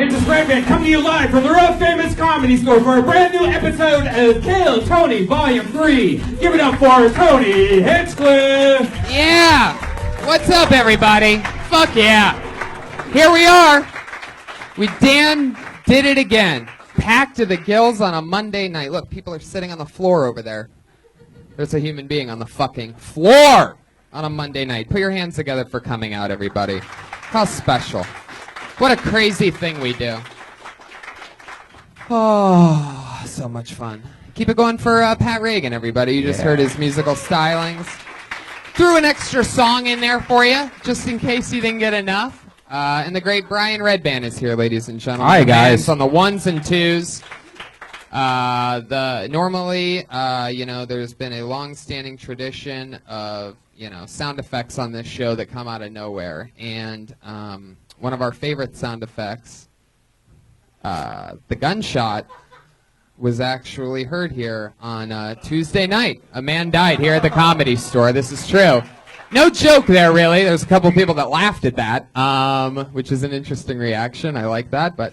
It's this Red Band coming to you live from the Real Famous Comedy Store for a brand new episode of Kill Tony Volume 3. Give it up for Tony Hinchcliffe. Yeah! What's up, everybody? Fuck yeah! Here we are. We damn did it again. Packed to the gills on a Monday night. Look, people are sitting on the floor over there. There's a human being on the fucking floor on a Monday night. Put your hands together for coming out, everybody. How special. What a crazy thing we do. Oh, so much fun. Keep it going for Pat Reagan, everybody. You just heard his musical stylings. Threw an extra song in there for you, just in case you didn't get enough. And the great Brian Redband is here, ladies and gentlemen. Hi, guys. On the ones and twos. Normally, there's been a long-standing tradition of, sound effects on this show that come out of nowhere. And one of our favorite sound effects, the gunshot, was actually heard here on Tuesday night. A man died here at the Comedy Store. This is true. No joke there, really. There's a couple people that laughed at that, which is an interesting reaction. I like that. But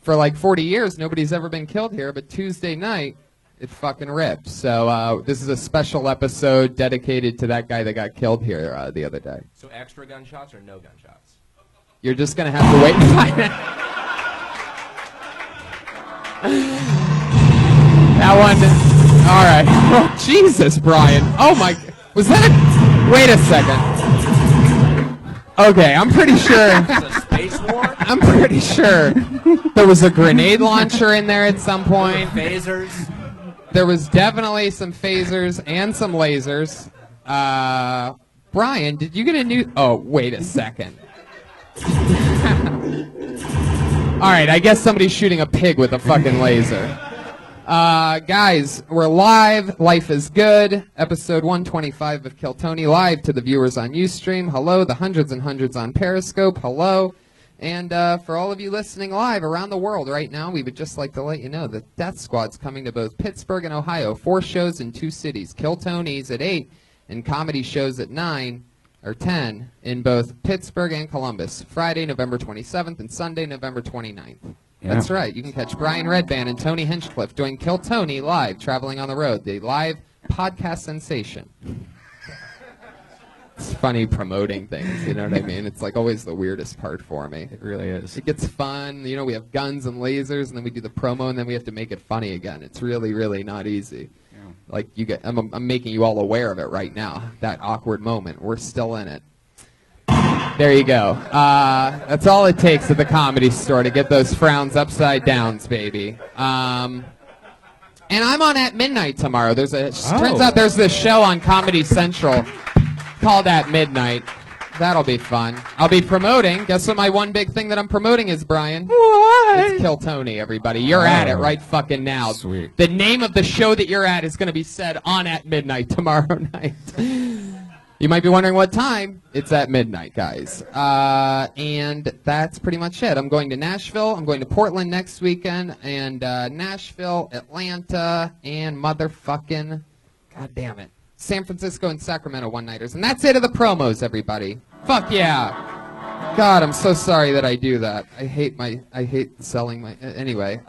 for like 40 years, nobody's ever been killed here. But Tuesday night, it fucking ripped. So this is a special episode dedicated to that guy that got killed here the other day. So extra gunshots or no gunshots? You're just going to have to wait and find out. That one. All right. Oh, Jesus, Brian. Oh, my. Was that a... Wait a second. Okay, I'm pretty sure... It's a space war? I'm pretty sure there was a grenade launcher in there at some point. Phasers? There was definitely some phasers and some lasers. Brian, did you get a new... Oh, wait a second. All right, I guess somebody's shooting a pig with a fucking laser. Guys, we're live. Life is good. Episode 125 of Kill Tony, live to the viewers on Ustream. Hello, the hundreds and hundreds on Periscope. Hello. And for all of you listening live around the world right now, we would just like to let you know that Death Squad's coming to both Pittsburgh and Ohio. 4 shows in 2 cities. Kill Tony's at 8 and comedy shows at 9 or 10 in both Pittsburgh and Columbus. Friday, November 27th and Sunday, November 29th. Yeah. That's right. You can catch Brian Redband and Tony Hinchcliffe doing Kill Tony live, traveling on the road, the live podcast sensation. It's funny promoting things, you know what I mean? It's like always the weirdest part for me. It really is. It gets fun. We have guns and lasers, and then we do the promo, and then we have to make it funny again. It's really, really not easy. Yeah. Like I'm making you all aware of it right now, that awkward moment. We're still in it. There you go. That's all it takes at the Comedy Store to get those frowns upside downs, baby. And I'm on at midnight tomorrow. Turns out there's this show on Comedy Central called At Midnight. That'll be fun. I'll be promoting. Guess what my one big thing that I'm promoting is, Brian? What? It's Kill Tony, everybody. You're at it right fucking now. Sweet. The name of the show that you're at is going to be said on At Midnight tomorrow night. You might be wondering what time. It's at midnight, guys. And that's pretty much it. I'm going to Nashville. I'm going to Portland next weekend. And Nashville, Atlanta, and motherfucking... God damn it. San Francisco and Sacramento one-nighters. And that's it of the promos, everybody. Fuck yeah. God, I'm so sorry that I do that. I hate selling my... Anyway.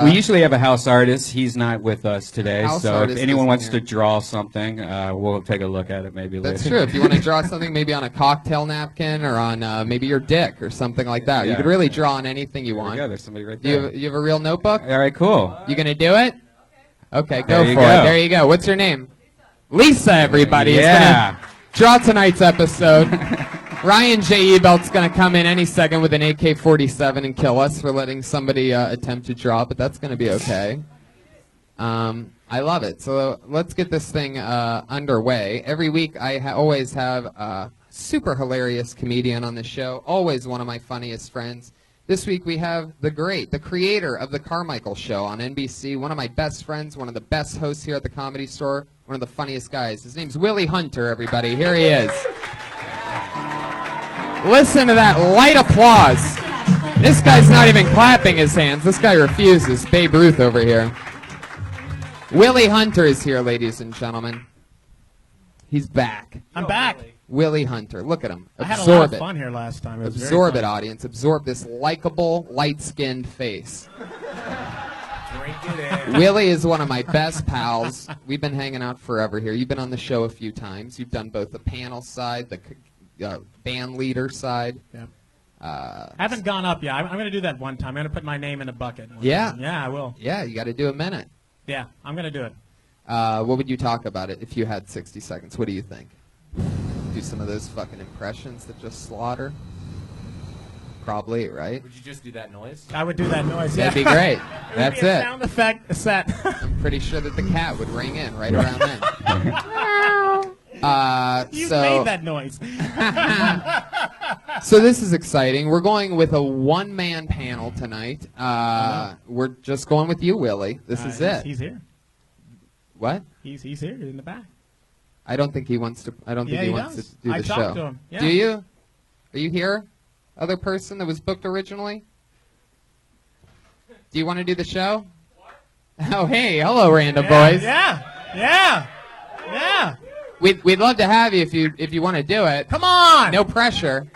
We usually have a house artist. He's not with us today. So if anyone wants to draw something, we'll take a look at it maybe later. That's true. If you want to draw something maybe on a cocktail napkin or on maybe your dick or something like that. Yeah. You could really draw on anything you want. Yeah, there's somebody right there. You have a real notebook? All right, cool. You going to do it? Okay, go for it. There you go. What's your name? Lisa, everybody. Yeah. Is going to draw tonight's episode. Ryan J. Ebelt's going to come in any second with an AK-47 and kill us for letting somebody attempt to draw, but that's going to be okay. I love it. So let's get this thing underway. Every week I always have a super hilarious comedian on the show, always one of my funniest friends. This week we have the creator of The Carmichael Show on NBC, one of my best friends, one of the best hosts here at the Comedy Store, one of the funniest guys. His name's Willie Hunter, everybody. Here he is. Listen to that light applause. This guy's not even clapping his hands. This guy refuses. Babe Ruth over here. Willie Hunter is here, ladies and gentlemen. He's back. I'm back. Willie Hunter. Look at him. I had a Absorb lot of it. fun here last time. It was Absorb very it, fun. audience. Absorb this likable, light-skinned face. Drink it in. Willie is one of my best pals. We've been hanging out forever here. You've been on the show a few times. You've done both the panel side, the band leader side. Yeah. I haven't gone up yet. I'm going to do that one time. I'm going to put my name in a bucket. Yeah. Yeah, I will. Yeah, you got to do a minute. Yeah, I'm going to do it. What would you talk about it if you had 60 seconds? What do you think? Do some of those fucking impressions that just slaughter? Probably, right? Would you just do that noise? I would do that noise. That'd be great. That's be a it. sound effect set. I'm pretty sure that the cat would ring in right around then. You so, made that noise. So this is exciting. We're going with a one-man panel tonight. We're just going with you, Willie. This is it. He's here. What? He's here in the back. I don't think he wants to. I don't think Yeah, he he wants does. to do I the talked show. to him. Yeah. Do you? Are you here? Other person that was booked originally? Do you want to do the show? Oh, hey, hello, random boys. Yeah. We'd love to have you if you want to do it. Come on. No pressure.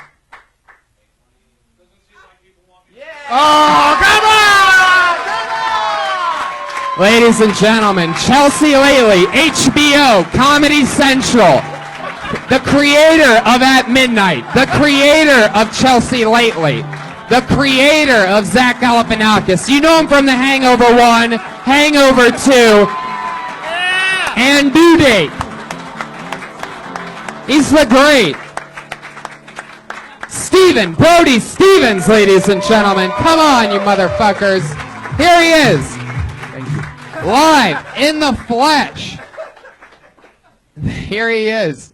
Oh, come on! Ladies and gentlemen, Chelsea Lately, HBO, Comedy Central, the creator of At Midnight, the creator of Chelsea Lately, the creator of Zach Galifianakis. You know him from The Hangover 1, Hangover 2, and Due Date. He's the great Brody Stevens, ladies and gentlemen. Come on, you motherfuckers. Here he is. Thank you. Live in the flesh. Here he is.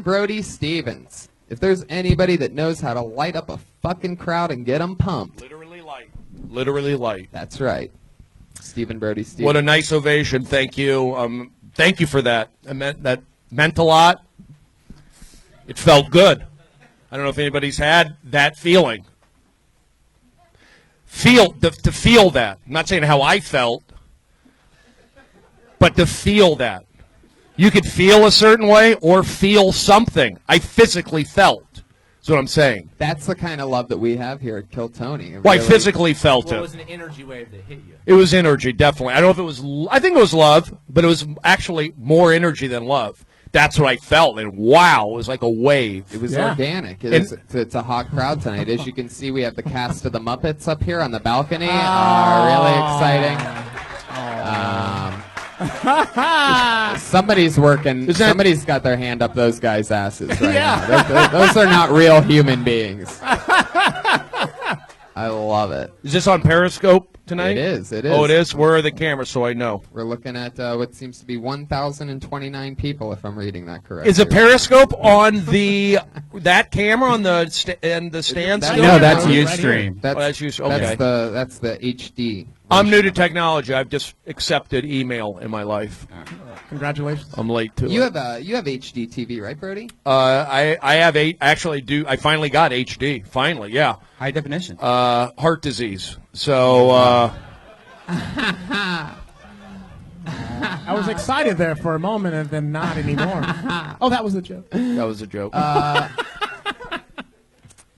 Brody Stevens. If there's anybody that knows how to light up a fucking crowd and get them pumped. Literally light. Literally light. That's right. Brody Stevens. What a nice ovation. Thank you. Thank you for that. That meant a lot. It felt good. I don't know if anybody's had that feeling. To feel that. I'm not saying how I felt, but to feel that. You could feel a certain way or feel something. I physically felt. That's what I'm saying. That's the kind of love that we have here at Kill Tony. Well, I physically felt Well, it it. was an energy wave that hit you. It was energy, definitely. I don't know if it was. I think it was love, but it was actually more energy than love. That's what I felt, and wow, it was like a wave. It was Yeah. organic. It's a hot crowd tonight. As you can see, we have the cast of the Muppets up here on the balcony. Really exciting. Somebody's working. Somebody's got their hand up those guys' asses right now. Those are not real human beings. I love it. Is this on Periscope tonight? It is. It is. Oh, it is? Where are the cameras so I know? We're looking at what seems to be 1,029 people, if I'm reading that correctly. Is a Periscope on that camera on the stand still? No, that's Right Ustream. That's okay. That's the HD. I'm new to technology. I've just accepted email in my life. Congratulations. I'm late to You it. have HD TV, right, Brody? I have I finally got HD. Finally, yeah. High definition. Heart disease. So I was excited there for a moment and then not anymore. Oh, that was a joke. that was a joke.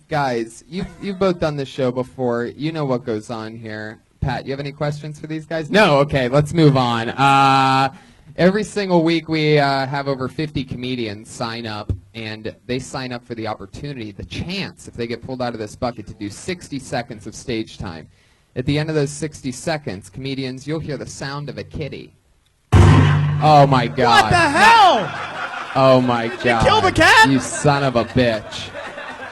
Guys, you've both done this show before. You know what goes on here. Pat, you have any questions for these guys? No? Okay, let's move on. Every single week we have over 50 comedians sign up, and they sign up for the opportunity, the chance, if they get pulled out of this bucket, to do 60 seconds of stage time. At the end of those 60 seconds, comedians, you'll hear the sound of a kitty. Oh, my God. What the hell? Oh, my God. kill the cat? You son of a bitch.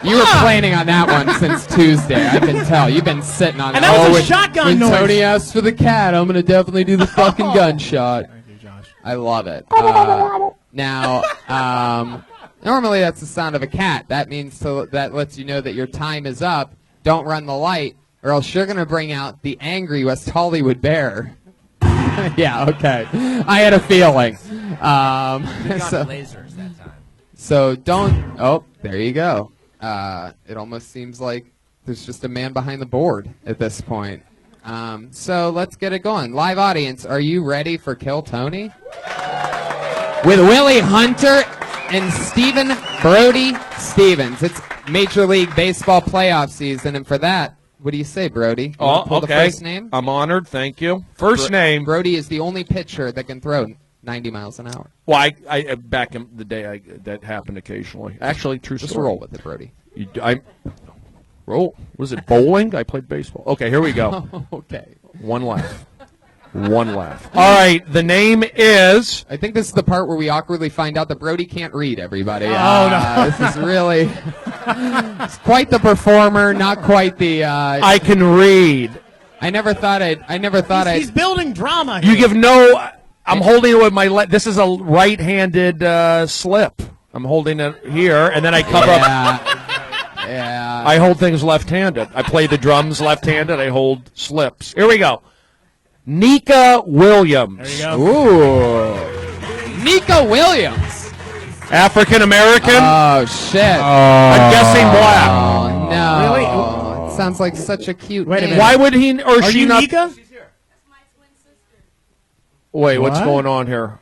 You were planning on that one since Tuesday. I can tell. You've been sitting on And it. that was a when- shotgun when noise. Tony asked for the cat, I'm going to definitely do the fucking gunshot. Thank you, Josh. I love it. Now, normally that's the sound of a cat. That means that lets you know that your time is up. Don't run the light, or else you're going to bring out the angry West Hollywood bear. Yeah, okay. I had a feeling. We got lasers that time. So don't. Oh, there you go. It almost seems like there's just a man behind the board at this point. So let's get it going. Live audience, are you ready for Kill Tony? With Willie Hunter and Stephen Brody Stevens. It's Major League Baseball playoff season, and for that, what do you say, Brody? You Oh, pull okay. The first name? I'm honored. Thank you. First name. Brody is the only pitcher that can throw 90 miles an hour. Well, I back in the day, that happened occasionally. Actually, true Just story. roll with it, Brody. Roll. Was it bowling? I played baseball. Okay, here we go. Okay. One laugh. One laugh. All right, the name is... I think this is the part where we awkwardly find out that Brody can't read, everybody. No. This is really... It's quite the performer, not quite the... I can read. I never thought He's building drama here. You give no... I'm holding it with my... This is a right-handed slip. I'm holding it here, and then I cover up... Yeah. I hold things left-handed. I play the drums left-handed. I hold slips. Here we go. Nika Williams. There you go. Ooh. Nika Williams. African American. Oh, shit. I'm guessing black. Oh, no. Really? It sounds like such a cute Wait a name. minute. Why would he or Are she you not? Nika? Wait, what's What? going on here?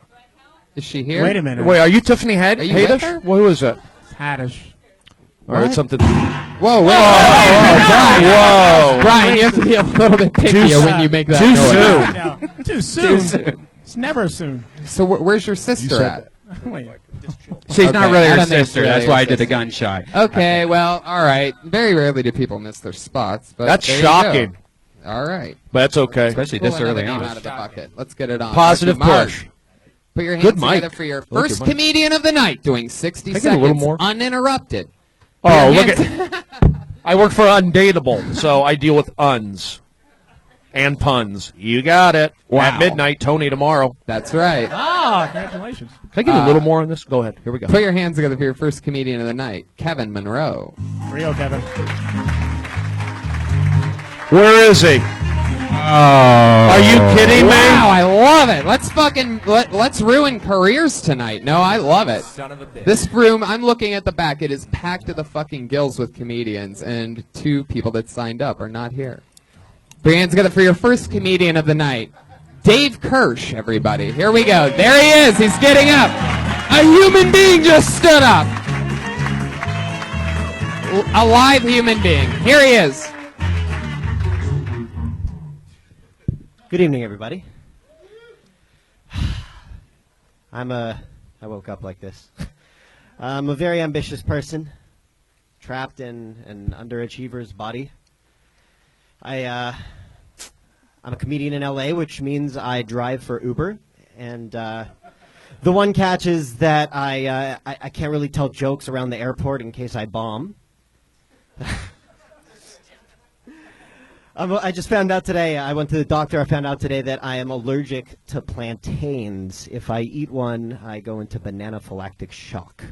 Is she here? Wait a minute. Wait, are you Tiffany Are you with her? Haydish? Well, who is it? Haddish. All right, something. Whoa, whoa, Whoa! Brian, you have to be a little bit pickier when you make that Too noise. soon. No, too soon. soon. It's never soon. So where's your sister said at? Wait. She's not Okay, really I her don't think sister. it's That's really why her I did the sister. gunshot. Okay, well, all right. Very rarely do people miss their spots, but That's there you go. shocking. All right. But that's okay. Especially Pull this another early name on. out of the bucket. Let's get it on. Positive Mark, push. Put your Good hands mic. together for your I like first your mic. comedian of the night, doing 60 Can I get a little seconds more? uninterrupted. Oh, Put look your at. I work for Undateable, so I deal with uns and puns. You got it. Wow. At midnight, Tony tomorrow. That's right. Ah, congratulations. Can I get a little more on this? Go ahead. Here we go. Put your hands together for your first comedian of the night, Kevin Monroe. Rio, Kevin. Where is he? Are you kidding me? Wow, I love it. Let's ruin careers tonight. No, I love it. Son of a bitch. This room, I'm looking at the back. It is packed to the fucking gills with comedians, and 2 people that signed up are not here. Put your hands together for your first comedian of the night, Dave Kirsch, everybody. Here we go. There he is. He's getting up. A human being just stood up. A live human being. Here he is. Good evening, everybody. I woke up like this. I'm a very ambitious person, trapped in an underachiever's body. I'm a comedian in LA, which means I drive for Uber, and the one catch is that I can't really tell jokes around the airport in case I bomb. I just found out today, I went to the doctor, I found out today that I am allergic to plantains. If I eat one, I go into bananaphylactic shock.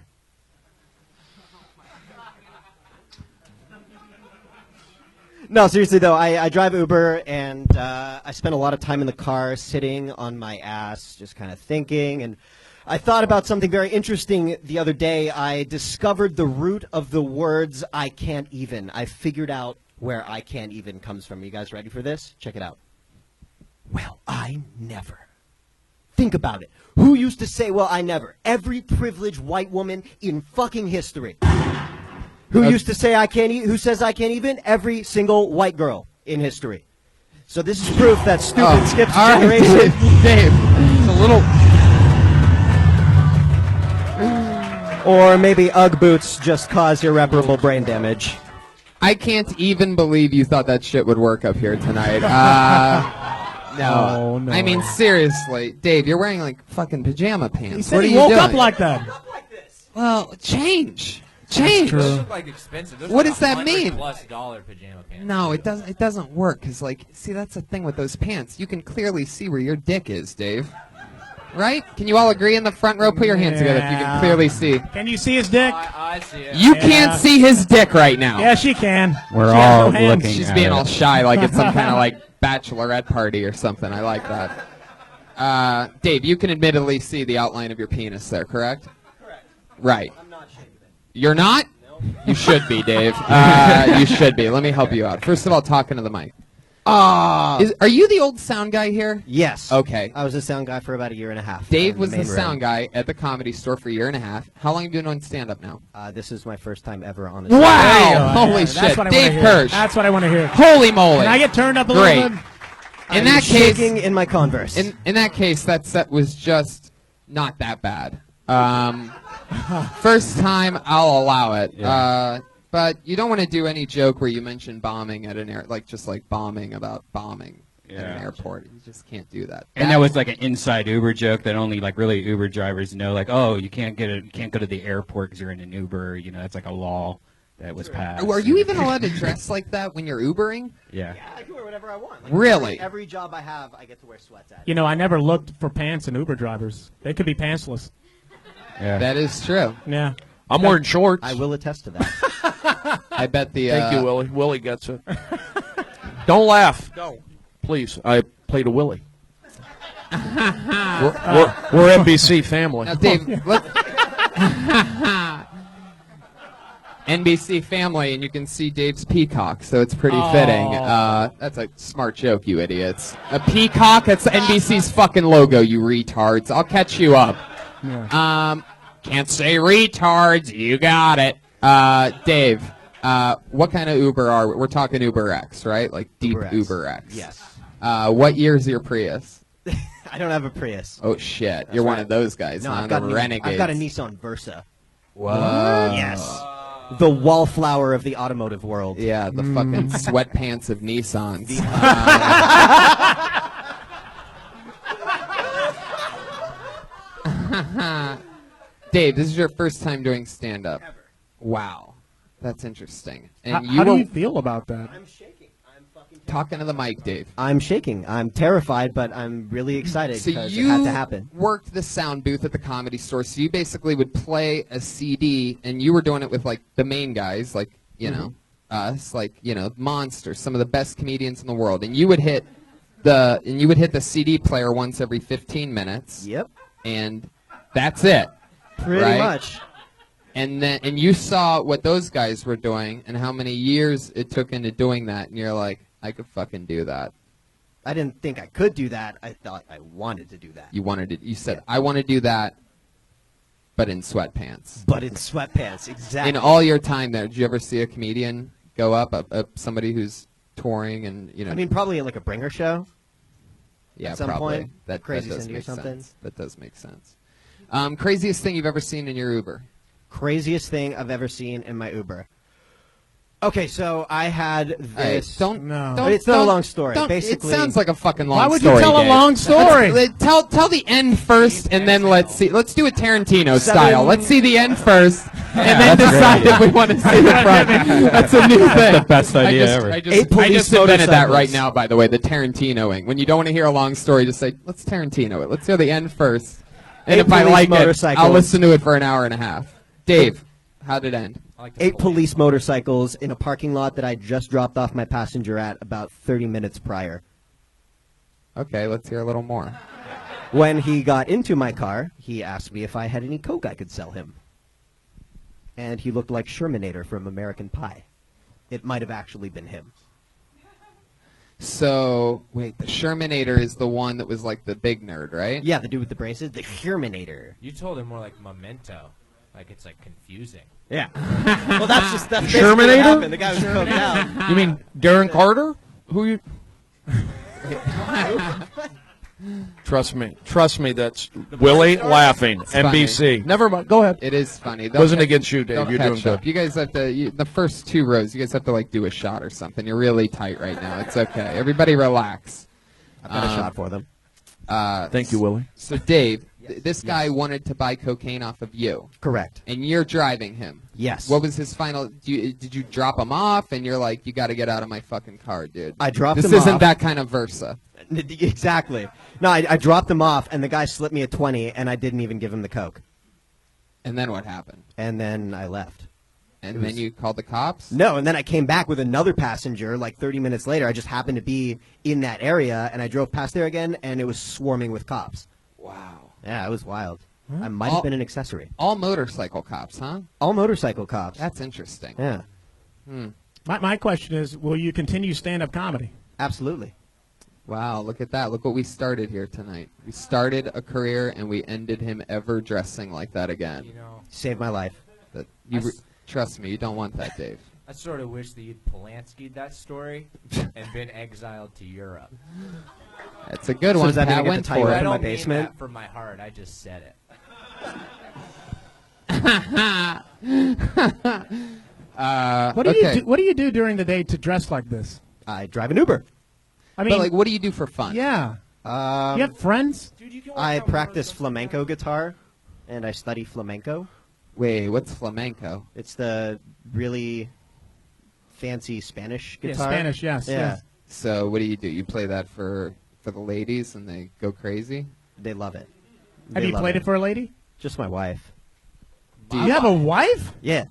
No, seriously though, I drive Uber, and I spend a lot of time in the car sitting on my ass, just kind of thinking, and I thought about something very interesting the other day. I discovered the root of the words I can't even. I figured out where I can't even comes from. You guys ready for this? Check it out. Well, I never. Think about it. Who used to say, well, I never? Every privileged white woman in fucking history. Who used to say I can't eat? Who says I can't even? Every single white girl in history. So this is proof that stupid skips a All right, generation. Dave. It's a little... Or maybe Ugg boots just cause irreparable brain damage. I can't even believe you thought that shit would work up here tonight. No. Oh, no. I mean, seriously. Dave, you're wearing, like, fucking pajama pants. He said what are he you woke doing? up like that. Well, change. Change. Those look like expensive. Those What are does that $100+ mean? pajama pants. No, it doesn't work, because, like, see, that's the thing with those pants. You can clearly see where your dick is, Dave. Right? Can you all agree in the front row? Put your hands together if you can clearly see. Can you see his dick? I see it. You Yeah. can't see his dick right now. Yeah, she can. We're She has all no hands. looking. She's at being it. all shy like it's some kind of, like, bachelorette party or something. I like that. Dave, you can admittedly see the outline of your penis there, correct? Correct. Right. I'm not ashamed of it. You're not? No. You should be, Dave. You should be. Let me help you out. First of all, talking to the mic. Are you the old sound guy here? Yes. Okay. I was a sound guy for about a year and a half. Dave in was the main sound room. guy at the Comedy Store for a year and a half. How long have you been doing stand-up now? This is my first time ever on a Wow! There you go. Holy Yeah, shit. that's what I Dave wanna hear. Kirsch. That's what I want to hear. Holy moly. Can I get turned up a Great. little bit? In I'm that case, shaking in my Converse. in that case, that set was just not that bad. First time, I'll allow it. Yeah. But you don't want to do any joke where you mention bombing at an air, like just like bombing about bombing at an Yeah. airport. You just can't do that. And that was like an inside Uber joke that only like really Uber drivers know. Like, oh, you can't go to the airport because you're in an Uber. You know, that's like a law that was passed. Are you even allowed to dress like that when you're Ubering? Yeah. I can wear whatever I want. Really? Every job I have, I get to wear sweats at. You know, I never looked for pants in Uber drivers. They could be pantsless. Yeah. That is true. Yeah. I'm wearing shorts. I will attest to that. I bet the. Thank you, Willie. Willie gets it. Don't laugh. Don't. Please. I played a Willie. we're NBC family. Now, Dave, NBC family, and you can see Dave's peacock, so it's pretty fitting. That's a smart joke, you idiots. A peacock? That's NBC's fucking logo, you retards. I'll catch you up. Yeah. Can't say retards. You got it. Dave, what kind of Uber are we? We're talking Uber X, right? Like deep Uber X. Yes. What year's your Prius? I don't have a Prius. Oh, shit. You're one of those guys, No, huh? I've got, The renegades. I've got a Nissan Versa. Whoa. Yes. The wallflower of the automotive world. Yeah, the fucking sweatpants of Nissans. Dave, this is your first time doing stand-up. Ever. Wow. That's interesting. How, And how do were you feel about that? I'm shaking. I'm fucking talking to the mic, Dave. I'm shaking. I'm terrified, but I'm really excited So because you it had to happen. worked the sound booth at the Comedy Store, so you basically would play a CD, and you were doing it with, like, the main guys, like, you know, us, like, you know, monsters, some of the best comedians in the world, and you would hit the CD player once every 15 minutes. Yep. And that's it. Pretty right? much. And you saw what those guys were doing and how many years it took into doing that, and you're like, I could fucking do that. I didn't think I could do that. I thought I wanted to do that. You said, I want to do that, but in sweatpants. But in sweatpants, exactly. In all your time there, did you ever see a comedian go up, somebody who's touring and, you know? I mean, probably at like a bringer show. yeah, at some probably. point, That Crazy does Cindy or make something. sense. That does make sense. Craziest thing you've ever seen in your Uber? Craziest thing I've ever seen in my Uber. Okay, so I had this. It's not a long story. Don't, Basically, it sounds like a fucking long Why would story. you tell a Dave. long story? Tell the end first, and then let's see. Let's do a Tarantino style. Let's see the end first, and then decide if we want to see the front. That's a new thing. That's the best idea ever. I 8 just police invented that motorcycles. right now. By the way, the Tarantinoing. When you don't want to hear a long story, just say, "Let's Tarantino it. Let's hear the end first." And 8 if I police like it, motorcycles. I'll listen to it for an hour and a half. Dave, how'd it end? 8 police motorcycles in a parking lot that I just dropped off my passenger at about 30 minutes prior. Okay, let's hear a little more. When he got into my car, he asked me if I had any coke I could sell him. And he looked like Shermanator from American Pie. It might have actually been him. So, wait, the Shermanator is the one that was like the big nerd, right? Yeah, the dude with the braces, the Shermanator. You told him more like Memento. Like it's like confusing. Yeah. Well, that's basically what Shermanator? happened. The guy was coked out. You mean Darren Carter? Who you? Trust me. That's Willie laughing. NBC. funny. Never mind. Go ahead. It is funny. Wasn't against you, Dave. They'll You're catch doing good. up. You guys have to, the first 2 rows, you guys have to like do a shot or something. You're really tight right now. It's okay. Everybody relax. I've got a shot for them. Thank you, Willie. So Dave, this guy wanted to buy cocaine off of you, Correct. and you're driving him. Yes. What was his final? Did you drop him off, and you're like, you got to get out of my fucking car, dude? I dropped this him isn't off. that kind of Versa. Exactly. No, I dropped him off, and the guy slipped me a 20, and I didn't even give him the coke. And then what happened? And then I left. And then you called the cops? No, and then I came back with another passenger like 30 minutes later. I just happened to be in that area, and I drove past there again, and it was swarming with cops. Wow. Yeah, it was wild. I might have been an accessory. All motorcycle cops, huh? All motorcycle cops. That's interesting. Yeah. My question is, will you continue stand-up comedy? Absolutely. Wow, look at that. Look what we started here tonight. We started a career and we ended him ever dressing like that again. You know, Saved my life. That trust me, you don't want that, Dave. I sort of wish that you'd Polanski'd that story and been exiled to Europe. That's a good So one. does that mean I Pat get to went tie you for up I it. in my don't mean basement? that from my heart. I just said it. What do you do during the day to dress like this? I drive an Uber. I mean, But like, what do you do for fun? yeah. Um, You have friends? Dude, you can I practice flamenco guitar, and I study flamenco. Wait, what's flamenco? It's the really fancy Spanish Yeah, guitar. Spanish, yes. Yeah, yes. So what do? You play that for the ladies and they go crazy? they love it. Have They you love played it for a lady? Just my wife. Do you have a wife? Yeah.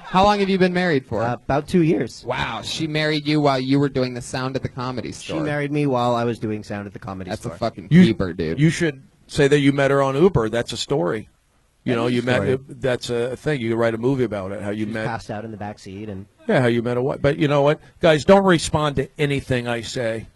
How long have you been married for? About 2 years. Wow, she married you while you were doing the sound at the Comedy She Store. married me while I was doing sound at the Comedy That's Store. a fucking You- keeper, dude. You should say that you met her on Uber. That's a story. You know, is a you story. met. That's a thing. You could write a movie about it. How you She was met. passed out in the back seat, and Yeah, how you met a wife. But you know what, guys, don't respond to anything I say,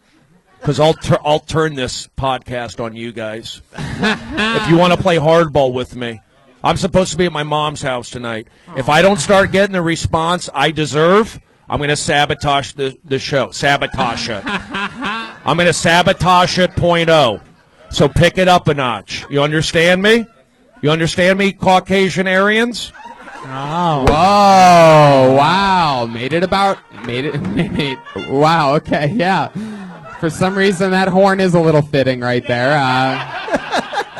because I'll turn this podcast on you guys. If you want to play hardball with me, I'm supposed to be at my mom's house tonight. If I don't start getting the response I deserve, I'm going to sabotage the show. Sabotage it. I'm going to sabotage it .0. So pick it up a notch. You understand me? You understand me, Caucasian Aryans? Oh. Whoa! Wow! Made it. Wow. Okay. Yeah. For some reason, that horn is a little fitting right there.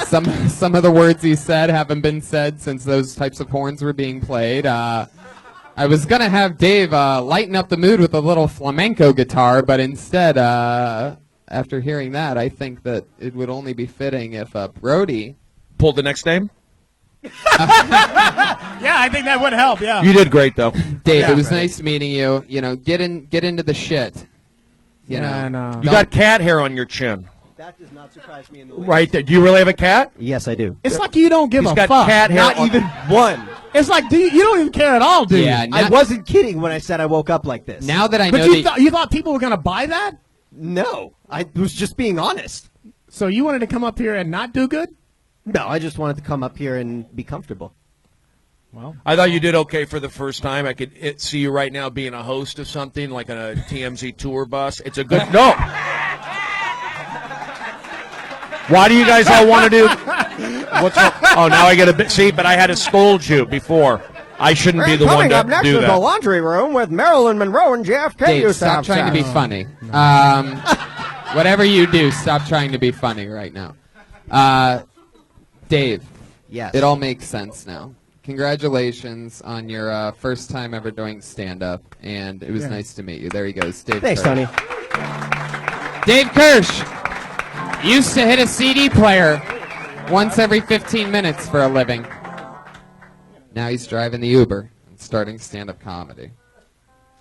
Some of the words he said haven't been said since those types of horns were being played. I was gonna have Dave lighten up the mood with a little flamenco guitar, but instead, after hearing that, I think that it would only be fitting if Brody. Pulled the next name? Yeah, I think that would help, yeah. You did great, though. Dave, Yeah. it was nice meeting you. You know, get into the shit. You Yeah, know. I know. You got cat hair on your chin. that does not surprise me in the least. Right there. Do you really have a cat? Yes, I do. It's like you don't give He's a got fuck. cat hair Not on- even one. It's like, you don't even care at all, dude. Yeah. I wasn't kidding when I said I woke up like this. Now that I But know you, that. you thought people were going to buy that? No, I was just being honest. So you wanted to come up here and not do good? No, I just wanted to come up here and be comfortable. Well, I thought you did okay for the first time. I could see you right now being a host of something like on a TMZ tour bus. It's a good no. Why do you guys all want to do? What's wrong? Oh, now I get a bit. See, but I had to scold you before. I shouldn't be the one to do the that. laundry room with Marilyn Monroe and JFK. Dave, stop trying to be funny. Whatever you do, stop trying to be funny right now. Dave, Yes. it all makes sense now. Congratulations on your first time ever doing stand-up, and it was Yeah. nice to meet you. There he goes, Dave Thanks, Kirsch. Tony. Dave Kirsch used to hit a CD player once every 15 minutes for a living. Now he's driving the Uber and starting stand-up comedy.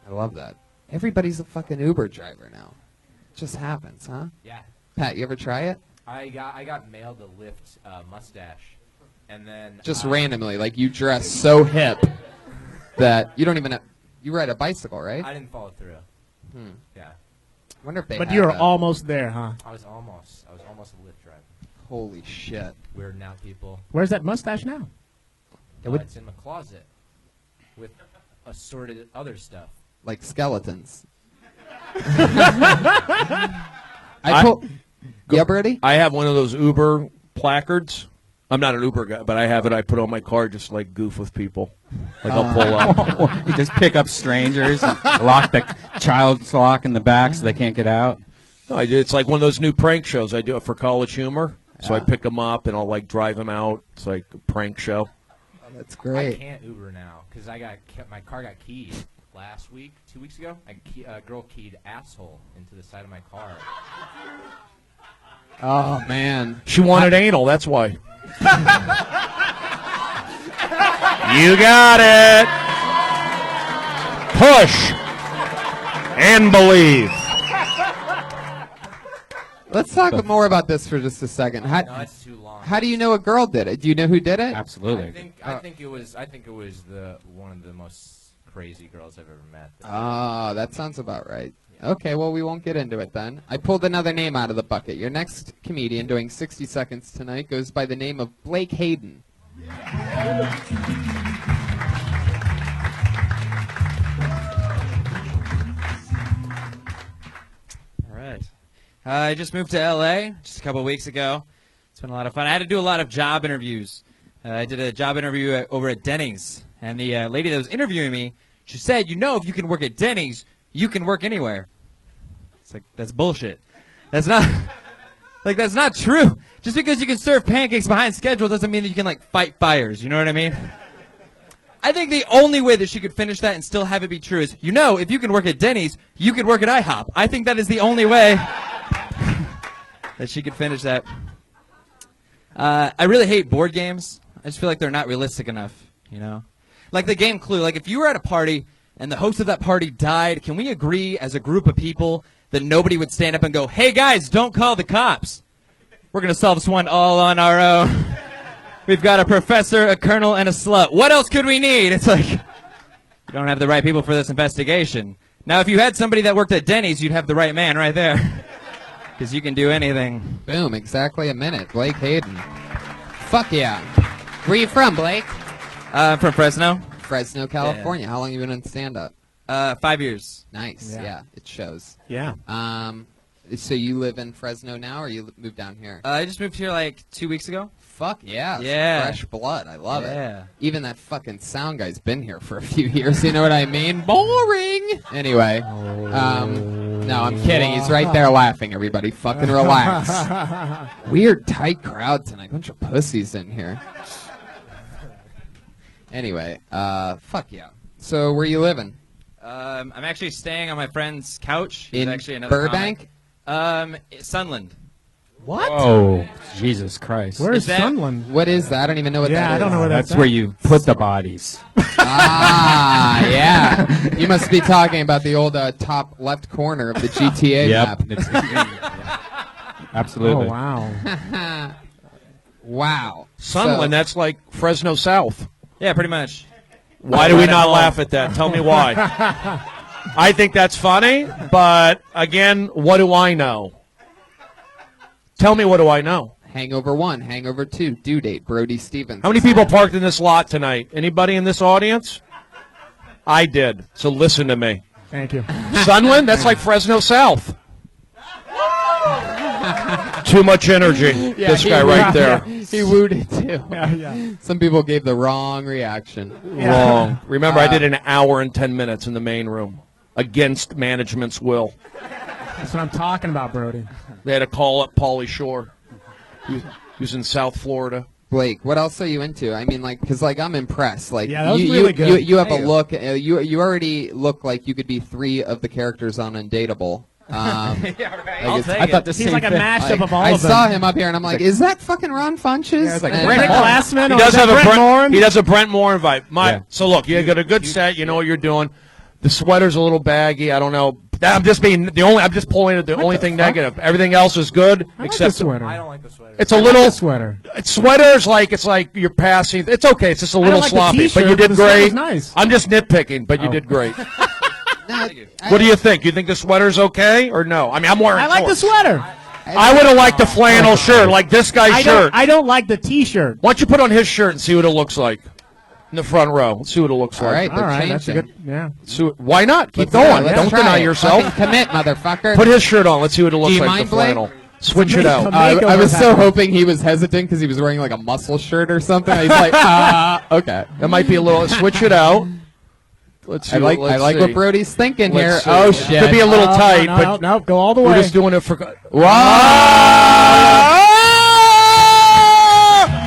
I love that. Everybody's a fucking Uber driver now. It just happens, huh? Yeah. Pat, you ever try it? I got mailed a Lyft mustache, and then Just randomly, like you dress so hip that you don't even have, you ride a bicycle, right? I didn't follow through. Yeah. Wonder if they but have you're that. almost there, huh? I was almost a Lyft driver. Holy shit. Weird now, people. Where's that mustache now? It's in the closet with assorted other stuff. Like skeletons. I- Yeah, Brody? I have one of those Uber placards. I'm not an Uber guy, but I have it. I put on my car just like goof with people. Like I'll pull up. You just pick up strangers, and lock the child's lock in the back so they can't get out. No, it's like one of those new prank shows I do it for College Humor. So I pick them up and I'll like drive them out. It's like a prank show. That's I great. can't Uber now because my car got keyed last week, 2 weeks ago. A girl keyed asshole into the side of my car. Oh, man. She wanted anal, that's why. You got it. Push and believe. Let's talk more about this for just a second. No, it's too long. How do you know a girl did it? Do you know who did it? Absolutely. I think it was the one of the most crazy girls I've ever met. Oh, that sounds about right. Okay, well, we won't get into it then. I pulled another name out of the bucket. Your next comedian doing 60 Seconds tonight goes by the name of Blake Hayden. All right. I just moved to LA just a couple weeks ago. It's been a lot of fun. I had to do a lot of job interviews. I did a job interview over at Denny's, and the lady that was interviewing me, she said, if you can work at Denny's, you can work anywhere. It's like, that's bullshit. That's not that's not true. Just because you can serve pancakes behind schedule doesn't mean that you can fight fires. You know what I mean? I think the only way that she could finish that and still have it be true is, if you can work at Denny's, you could work at IHOP. I think that is the only way that she could finish that. I really hate board games. I just feel like they're not realistic enough, Like the game Clue. Like if you were at a party and the host of that party died, can we agree as a group of people that nobody would stand up and go, hey guys, don't call the cops. We're going to solve this one all on our own. We've got a professor, a colonel, and a slut. What else could we need? It's like, you don't have the right people for this investigation. Now, if you had somebody that worked at Denny's, you'd have the right man right there. Because you can do anything. Boom, exactly a minute. Blake Hayden. Fuck yeah. Where you from, Blake? I'm from Fresno. Fresno, California. How long you been in stand-up? 5 years. Nice. Yeah, it shows. Yeah. So you live in Fresno now, or you moved down here? I just moved here 2 weeks ago. Fuck yeah. Yeah. Fresh blood. I love Yeah. it. Even that fucking sound guy's been here for a few years. You know what I mean? Boring. Anyway. No, I'm kidding. He's right there laughing, everybody. Fucking relax. Weird tight crowd tonight. Bunch of pussies in here. Sunlight. Fuck yeah. So where you living? I'm actually staying on my friend's couch. He's In actually another Burbank? Sunland. What? Oh, Jesus Christ. Where's Is that- Sunland? What is that? I don't even know what that is. Yeah, I don't know where That's at. where you put the bodies. Ah, yeah. You must be talking about the old top left corner of the GTA map. Absolutely. Oh, wow. Wow. Sunland, that's like Fresno South. Yeah, pretty much. Why do we not laugh at that? Tell me why. I think that's funny, but again, what do I know? Tell me, what do I know? Hangover 1, Hangover 2, due date, Brody Stevens. How many people parked in this lot tonight? Anybody in this audience? I did. So listen to me. Thank you. Sunland, that's like Fresno South. Too much energy. Yeah, this guy right there. He wooed it too. Yeah. Some people gave the wrong reaction. Wrong. Remember, I did an hour and 10 minutes in the main room against management's will. That's what I'm talking about, Brody. They had to call up Pauly Shore. He was in South Florida. Blake, what else are you into? I mean, because I'm impressed. Like, Yeah, that was you, really you, good. you have a look. You already look like you could be 3 of the characters on Undateable. Yeah, right. I'll it's- take I it. thought the He's same like a thing. mashup of all I of them. saw him up here, and I'm like, is that fucking Ron Funches? Yeah, it's like And- Brent Glassman. He or does is that have a Brent Morin? He does a Brent Morin vibe. Yeah. So look, you got a good set. You know what you're doing. The sweater's a little baggy. I don't know. I'm just pulling it. The only thing negative. Everything else is good I like except the sweater. I don't like the sweater. it's a I like little the sweater. Sweater's like it's like you're passing. It's okay. It's just a don't little like the sloppy, but t-shirt, you but did the sweater's great. nice. I'm just nitpicking, but you Oh. did great. No, What do you think? You think the sweater's okay or no? I mean, I'm wearing. I like the shorts. sweater. I would have liked the flannel shirt, like this guy's shirt. I don't like the T-shirt. Why don't you put on his shirt and see what it looks like in the front row? Let's see what it looks All like. right, All they're right, changing. that's a good. Yeah. Why not? Keep Let's do it. going. Let's Don't try deny it. yourself. Fucking commit, motherfucker. Put his shirt on. Let's see what it looks Do you like. mind, The flannel. Blake? Switch it out. I was so hoping he was hesitant because he was wearing like a muscle shirt or something. He's like, okay. That might be a little. Switch it out. Let's see. I like let's what see. Brody's thinking Let's here. see. Oh shit. Could be a little tight, no, but no, go all the we're way. just doing it for. Wow.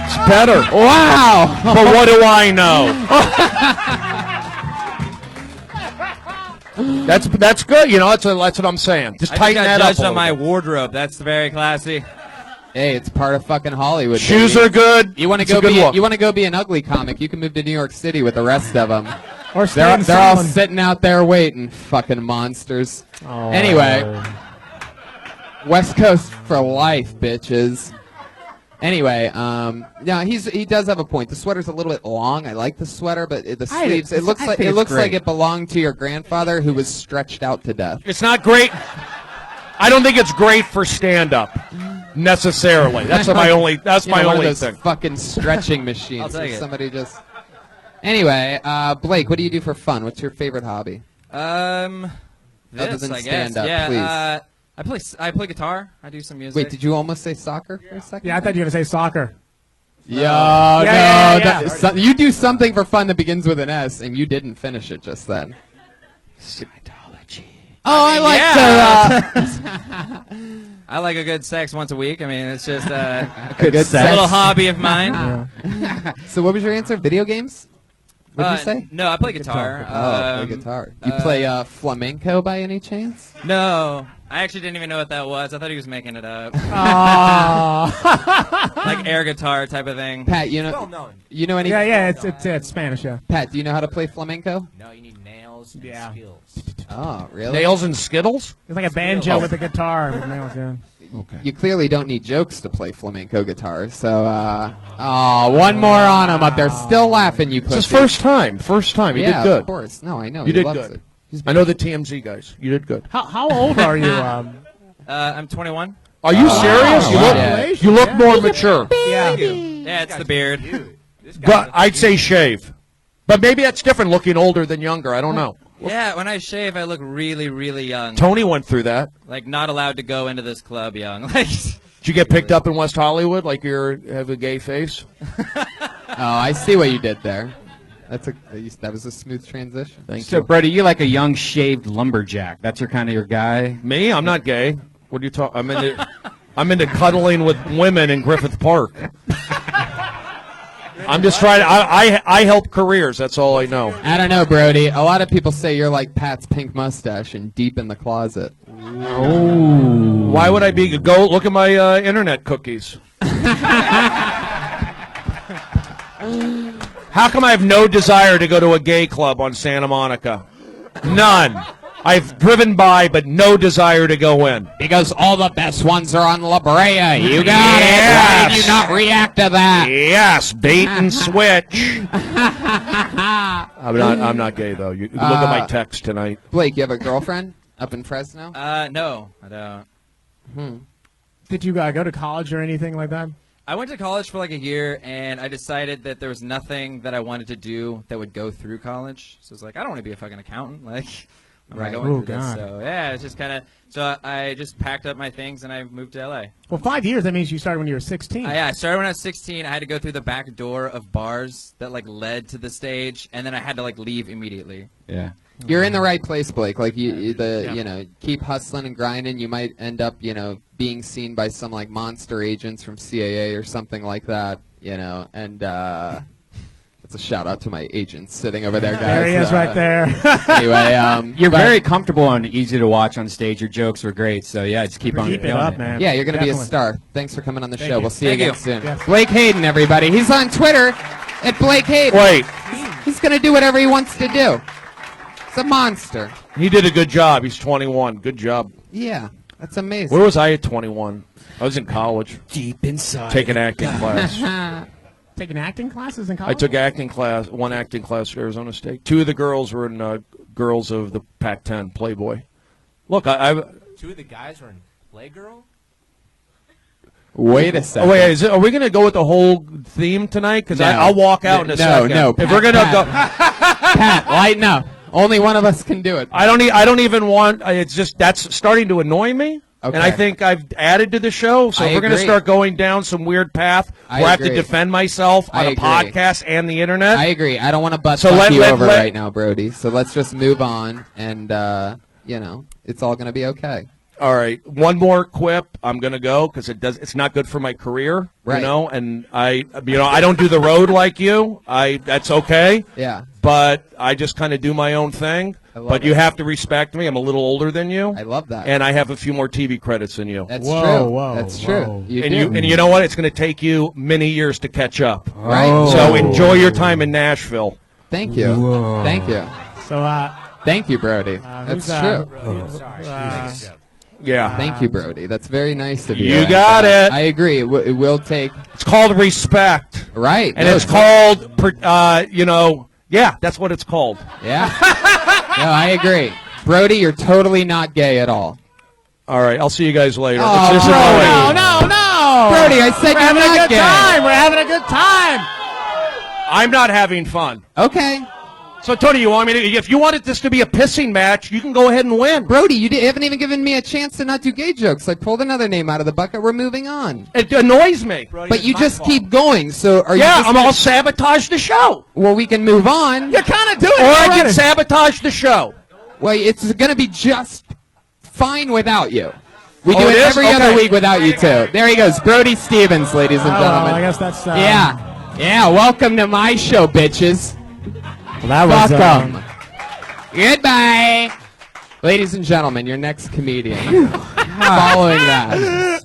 It's better. Wow. But what do I know? That's good. You know, that's what I'm saying. Just I tighten just that got up. judged a on my little bit. wardrobe. That's very classy. Hey, it's part of fucking Hollywood. Shoes baby. are good. You want to It's a go good be look. you want to go be an ugly comic? You can move to New York City with the rest of them. Or stay They're in all Sunland. sitting out there waiting, fucking monsters. Oh. Anyway, West Coast for life, bitches. Anyway, yeah, he does have a point. The sweater's a little bit long. I like the sweater, but the sleeves, it looks like it belonged to your grandfather who was stretched out to death. It's not great. I don't think it's great for stand-up necessarily. That's my only. That's my only those thing. Fucking stretching machines. I'll take it. Somebody just. Anyway, Blake, what do you do for fun? What's your favorite hobby? This, Other than I guess. stand-up, Yeah, I play guitar. I do some music. Wait, did you almost say soccer for a second? Yeah, I thought you were going to say soccer. Yeah. You do something for fun that begins with an S, and you didn't finish it just then. Scientology. Oh, I like to. I like a good sex once a week. I mean, it's just Good a sex. little hobby of mine. So what was your answer? Video games? What did you say? No, I play guitar. Play guitar. You play flamenco by any chance? No, I actually didn't even know what that was. I thought he was making it up. Like air guitar type of thing. Pat, you know any? Yeah, it's Spanish, yeah. Pat, do you know how to play flamenco? No, you need nails and Yeah. skills. Oh, really? Nails and Skittles. It's like a banjo with a guitar. With nails, yeah. Okay. You clearly don't need jokes to play flamenco guitar, so, one more on him up there. Still laughing, you pussy. It's his first time. First time. You Yeah, did good. of course. No, I know. You He did loves good. it. I know the TMZ guys. You did good. How old are you? I'm 21. Are you serious? You look. Yeah. You look more mature. Yeah. Yeah, it's the beard. This But I'd say shave. But maybe that's different looking older than younger. I don't know. Yeah, when I shave, I look really, really young. Tony went through that. Like, not allowed to go into this club young. Like, Did you get picked up in West Hollywood like you have a gay face? Oh, I see what you did there. That was a smooth transition. Thank So, you. Brody, you like a young shaved lumberjack. That's kind of your guy. Me? I'm not gay. What are you talking? I'm into cuddling with women in Griffith Park. I'm just trying to. I help careers. That's all I know. I don't know, Brody. A lot of people say you're like Pat's pink mustache and deep in the closet. Oh. Why would I be? Go look at my internet cookies. How come I have no desire to go to a gay club on Santa Monica? None. I've driven by, but no desire to go in. Because all the best ones are on La Brea. You got it. Why did you not react to that? Yes, bait and switch. I'm not gay though. You look at my text tonight. Blake, you have a girlfriend up in Fresno? no, I don't. Did you go to college or anything like that? I went to college for like a year, and I decided that there was nothing that I wanted to do that would go through college. So it's like, I don't want to be a fucking accountant. Like, I'm not going through this. So yeah, it's just kind of. So I just packed up my things and I moved to LA. Well, 5 years. That means you started when you were 16. Yeah, I started when I was 16. I had to go through the back door of bars that like led to the stage, and then I had to like leave immediately. Yeah. You're in the right place, Blake. Like you know, keep hustling and grinding. You might end up, being seen by some like monster agents from CAA or something like that. And that's a shout out to my agents sitting over there, guys. There he is, right there. Anyway, You're very comfortable and easy to watch on stage. Your jokes were great. So yeah, just keep on Keep it killing up, man. Yeah, you're gonna be a Definitely. star. Thanks for coming on the show. you. We'll see you Thank again you. soon. Yes. Blake Hayden, everybody. He's on Twitter at Blake Hayden. Wait, He's gonna do whatever he wants to do. It's a monster. he did a good job. He's 21. Good job. Yeah, that's amazing. Where was I at 21? I was in college. deep inside. Taking acting class. Taking acting classes in I college? took acting class, one acting class at Arizona State. Two of the girls were in Girls of the Pac-10, Playboy. Look, Two of the guys were in Playgirl? Wait a second. Oh, wait, are we going to go with the whole theme tonight? Because No. I'll walk out in a second. No. If we're going to go, Pat, lighten up. Only one of us can do it. I don't even want. It's just that's starting to annoy me. Okay. And I think I've added to the show. So I if we're going to agree. start going down some weird path I where I have to agree. defend myself on I a agree. podcast and the internet. I agree. I don't want to butt So fuck let- you let- over let- right now, Brody. So let's just move on, and it's all gonna be okay. All right, one more quip. I'm gonna go because it's not good for my career, Right. And I don't do the road like you. That's okay, Yeah, but I just kind of do my own thing. I love But it. you have to respect me. I'm a little older than you, I love that. and I have a few more TV credits than you. That's Whoa, true. whoa, That's whoa. true. You and do. you know what? It's going to take you many years to catch up. Right. So enjoy your time in Nashville. Thank you. Thank you. So, Thank you, Brody. who's, That's true. Sorry. Yeah. Thank you, Brody. That's very nice of you. You got it. I agree. It will take. It's called respect. Right. And it's called, yeah, that's what it's called. Yeah. No, I agree. Brody, you're totally not gay at all. All right, I'll see you guys later. Oh, This is Brody. annoying. No. Brody, I said We're you're having a not good gay. time. We're having a good time. I'm not having fun. Okay. So, Tony, you want me to? If you wanted this to be a pissing match, you can go ahead and win. Brody, you haven't even given me a chance to not do gay jokes. I pulled another name out of the bucket. We're moving on. It annoys me. But you just keep going. So are you? Yeah, just I'll sabotage the show. Well, we can move on. You're kind of doing Or it I already. can sabotage the show. Well, it's going to be just fine without you. We Oh, do it it is? every Okay. other week without you two. There he goes, Brody Stevens, ladies and gentlemen. I guess that's. Yeah. Welcome to my show, bitches. That was. Fuck 'em. Goodbye. Ladies and gentlemen, your next comedian. Following that.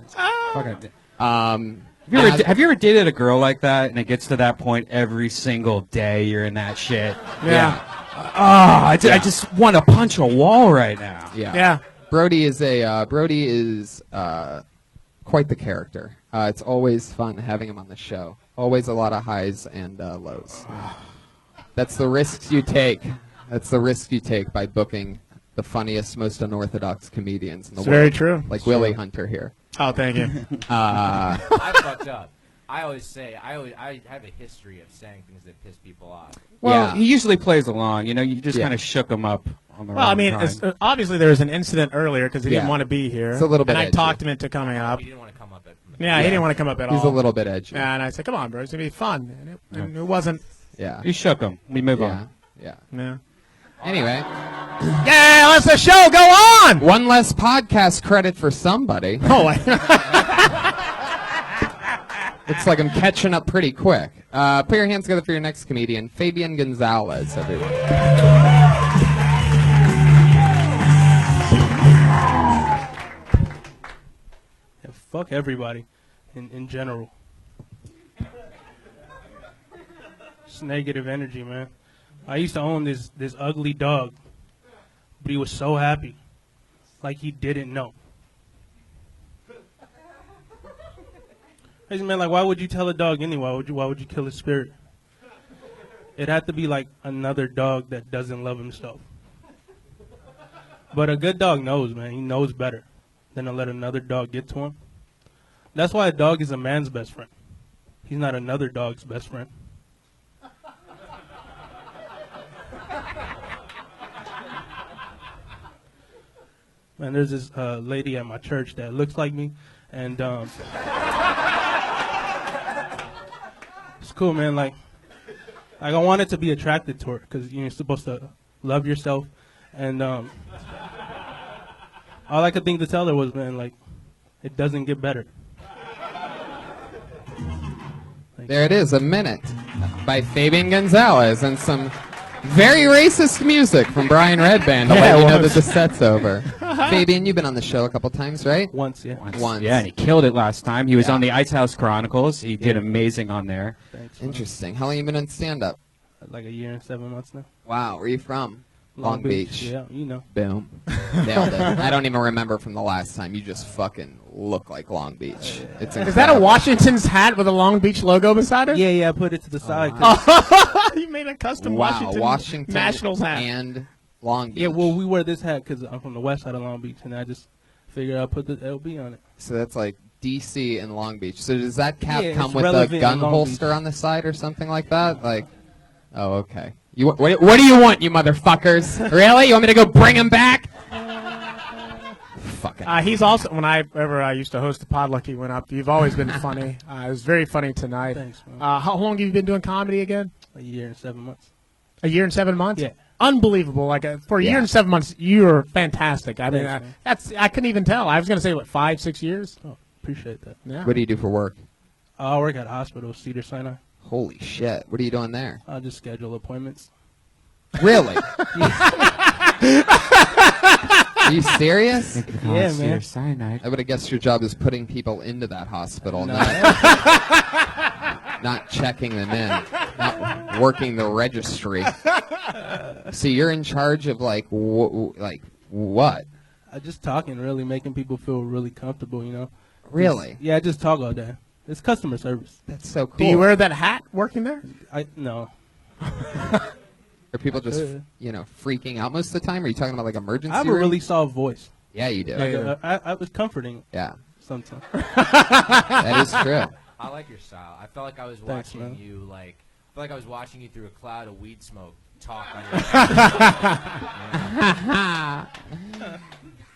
Have you ever dated a girl like that, and it gets to that point every single day you're in that shit? Yeah. I just want to punch a wall right now. Yeah. Brody is quite the character. It's always fun having him on the show. Always a lot of highs and lows. That's the risks you take. That's the risk you take by booking the funniest, most unorthodox comedians in the world. Very true. Like Willie Hunter here. Oh, thank you. I fucked up. I always say, I have a history of saying things that piss people off. Well, Yeah. he usually plays along. You know, you just Yeah. kind of shook him up on the Well, I wrong mean, time. obviously there was an incident earlier because he didn't Yeah. want to be here. It's a little bit And I edgy. talked him into coming up. He didn't want to come up at Yeah, he didn't want to come up at all. He's a little bit edgy. And I said, "Come on, bro, it's gonna be fun." And it wasn't. Yeah. You shook him. We move on. Yeah. Yeah. Anyway, Yeah, let's the show go on. one less podcast credit for somebody. Oh, Looks like I'm catching up pretty quick. Put your hands together for your next comedian, Fabian Gonzales, everyone. Yeah, fuck everybody in general. It's negative energy, man. I used to own this ugly dog, but he was so happy, like he didn't know. Crazy man, like why would you tell a dog anyway? Why would you kill his spirit? It had to be like another dog that doesn't love himself. But a good dog knows, man. He knows better than to let another dog get to him. That's why a dog is a man's best friend. He's not another dog's best friend. Man, there's this lady at my church that looks like me, and it's cool, man. Like I wanted to be attracted to her because you're supposed to love yourself, and all I could think to tell her was, man, like it doesn't get better. There it is, a minute by Fabian Gonzales and some very racist music from Brian Redband to let you know that the set's over. Fabian, you've been on the show a couple times, right? Once, yeah. Once. Yeah, and he killed it last time. He was on the Ice House Chronicles. He did amazing on there. Thanks. Interesting. How long you been in stand-up? Like a year and 7 months now. Wow, where are you from? Long Beach. Yeah, you know. Boom. Nailed it. I don't even remember from the last time. You just fucking look like Long Beach. It's is that a incredible. Washington's hat with a Long Beach logo beside it? Yeah, I put it to the side. You made a custom Wow, Washington Nationals hat. and Long Beach. Yeah, well, we wear this hat because I'm from the west side of Long Beach, and I just figured I'd put the LB on it. So that's like DC and Long Beach. So does that cap Yeah, come it's with a relevant in gun Long holster on the side or something like that? Like, oh, okay. What do you want, you motherfuckers? Really? You want me to go bring him back? Fucking. He's also, whenever I used to host the Podluck, he went up. You've always been funny. It was very funny tonight. Thanks, man. How long have you been doing comedy again? A year and 7 months. A year and 7 months? Yeah. Unbelievable. Like for a year Yeah. and 7 months, you're fantastic. I mean, Thanks, man. I couldn't even tell. I was going to say, what, 5-6 years? Oh, appreciate that. Yeah. What do you do for work? I work at a hospital, Cedar Sinai. Holy shit. What are you doing there? I just schedule appointments. Really? Are you serious? Yeah, man. Cyanide. I would have guessed your job is putting people into that hospital, No. not checking them in, not working the registry. So you're in charge of like what? Just talking, really making people feel really comfortable, you know. Really? Yeah, just talk all day. It's customer service. That's so cool. Do you wear that hat working there? No. Are people just, freaking out most of the time? Are you talking about like emergency I have a room? really soft voice. Yeah, you do. Like, I was comforting. Yeah. Sometimes. That is true. I like your style. I felt like I was Thanks, watching man. you, like, I felt like I was watching you through a cloud of weed smoke talk on your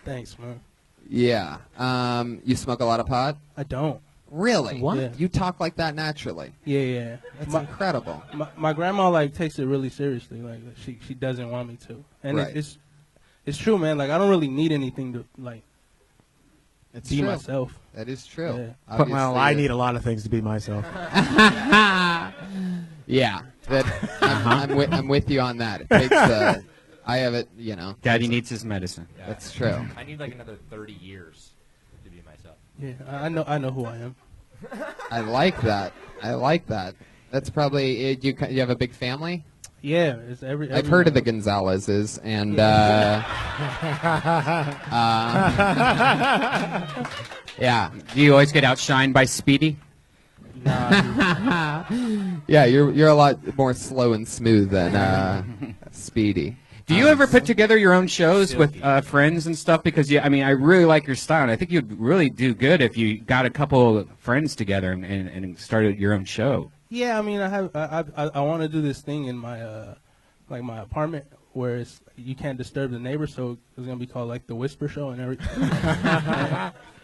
Thanks, man. Yeah. You smoke a lot of pot? I don't. Really? What? Yeah. You talk like that naturally. Yeah. That's incredible. My grandma like takes it really seriously. Like she doesn't want me to, and Right. it's true, man. Like I don't really need anything to like It's be true. myself. That is true. Yeah. But, well, Obviously, I need a lot of things to be myself. Yeah. I'm with you on that. It takes I have it, Daddy needs his medicine. Yeah. That's true. I need like another 30 years to be myself. Yeah, I know who I am. I like that. That's probably you have a big family? Yeah, it's every I've heard of the Gonzaleses, and yeah. Do you always get outshined by Speedy? Yeah, you're a lot more slow and smooth than Speedy. Do you ever put together your own shows with friends and stuff? Because I really like your style, and I think you'd really do good if you got a couple of friends together and started your own show. Yeah, I mean, I want to do this thing in my my apartment where it's you can't disturb the neighbors, so it's gonna be called like the Whisper Show and everything.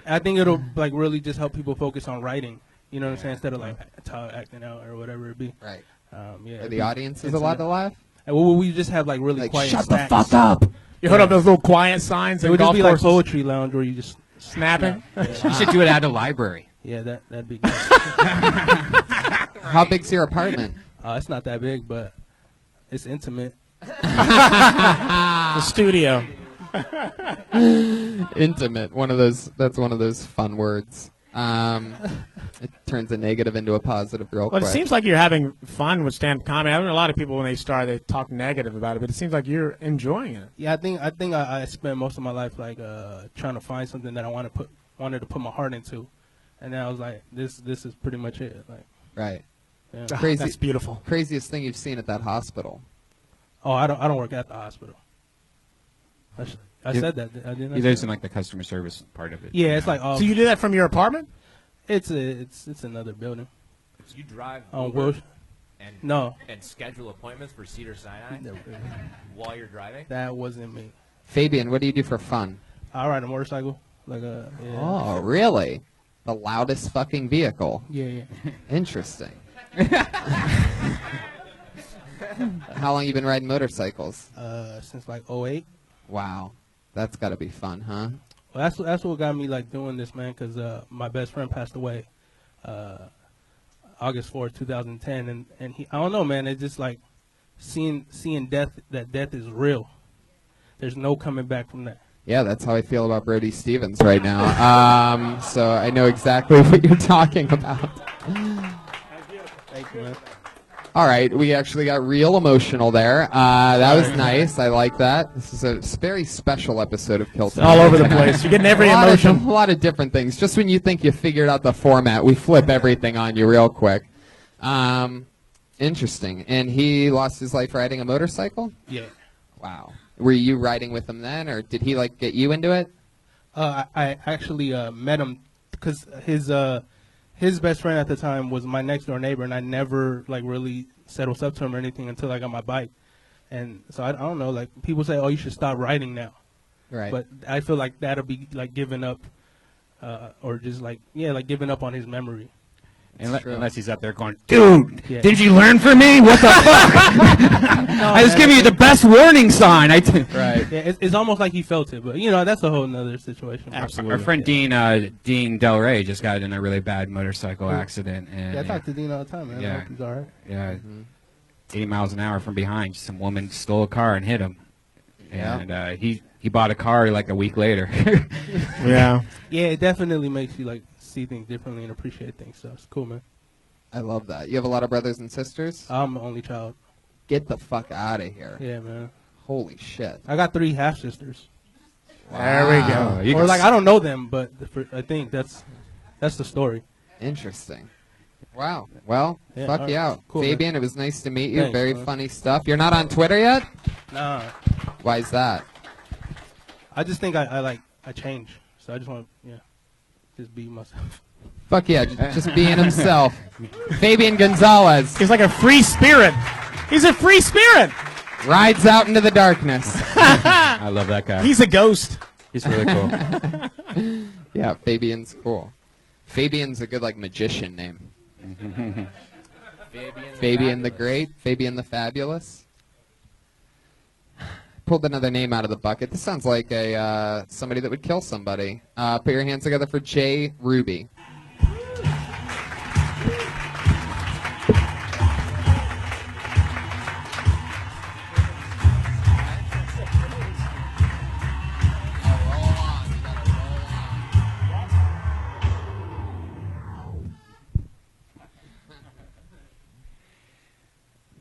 I think it'll like really just help people focus on writing. You know what I'm saying? Instead of like acting out or whatever it be. Right. Yeah. Are the audience is allowed to laugh? And we just have like really quiet. Shut the stacks. fuck up! You hold up those little quiet signs It and would just golf be like courses. poetry lounge where you just Snapping. You should do it at a library. Yeah, that'd be good. How big's your apartment? It's not that big, but it's intimate. The studio. Intimate. That's one of those fun words. It turns a negative into a positive real Well, quick. it seems like you're having fun with stand-up comedy. I mean, a lot of people when they start, they talk negative about it, but it seems like you're enjoying it. Yeah, I think I spent most of my life like trying to find something that I wanted to put my heart into, and then I was like, this is pretty much it. Like, Right. yeah. Crazy. That's beautiful. Craziest thing you've seen at that hospital? Oh, I don't work at the hospital. I said that. I didn't. He lives in like the customer service part of it. Yeah, it's like So you do that from your apartment? it's another building. You drive On Uber Wilshire. and No, and schedule appointments for Cedar Sinai while you're driving. that wasn't me. Fabian, what do you do for fun? I ride a motorcycle. Like yeah. Oh, really? The loudest fucking vehicle. Yeah. Interesting. How long you been riding motorcycles? Since like 2008. Wow. That's got to be fun, huh? Well, that's what got me like doing this, man. Cause my best friend passed away, August 4th, 2010, and he I don't know, man. It's just like seeing death. That death is real. There's no coming back from that. Yeah, that's how I feel about Brody Stevens right now. So I know exactly what you're talking about. Thank you, man. All right, we actually got real emotional there. That was nice. I like that. This is a very special episode of Kill Tony. All over the place. You're getting every a emotion. lot of different things. Just when you think you figured out the format, we flip everything on you real quick. Interesting. And he lost his life riding a motorcycle? Yeah. Wow. Were you riding with him then, or did he like get you into it? I actually met him because his best friend at the time was my next door neighbor, and I never like really said what's up to him or anything until I got my bike. And so I don't know, like people say, oh, you should stop riding now. Right. But I feel like that'll be like giving up, or just like like giving up on his memory. Unless he's up there going, dude, Yeah. did you learn from me? What the fuck? I was giving you the best warning sign. Right. Yeah, it's almost like he felt it, but that's a whole nother situation. Absolutely. Our friend Dean Del Rey just got in a really bad motorcycle accident. And, Yeah, I talk to Dean all the time, man. I Yeah. hope he's all right. Yeah, 80 miles an hour from behind. Some woman stole a car and hit him. And he bought a car like a week later. Yeah. Yeah, it definitely makes you like see things differently and appreciate things. So it's cool, man. I love that. You have a lot of brothers and sisters? I'm the only child. Get the fuck out of here. Yeah, man. Holy shit. I got 3 half sisters. There we go. You Or can like I don't know them, but I think that's the story. Interesting. Wow. Well, Yeah, fuck all you right. out. Cool, Fabian, it was nice to meet you. Thanks, Very man. funny stuff. You're not on Twitter yet? Nah, Why is that? I just think I change, so I just want to just be myself. Fuck yeah, just being himself. Fabian Gonzales He's like a free spirit. He's a free spirit. rides out into the darkness. I love that guy. He's a ghost. He's really cool. Yeah, Fabian's cool. Fabian's a good like magician name. Fabian the Great, Fabian the Fabulous. Pulled another name out of the bucket. This sounds like a somebody that would kill somebody. Put your hands together for Jay Ruby.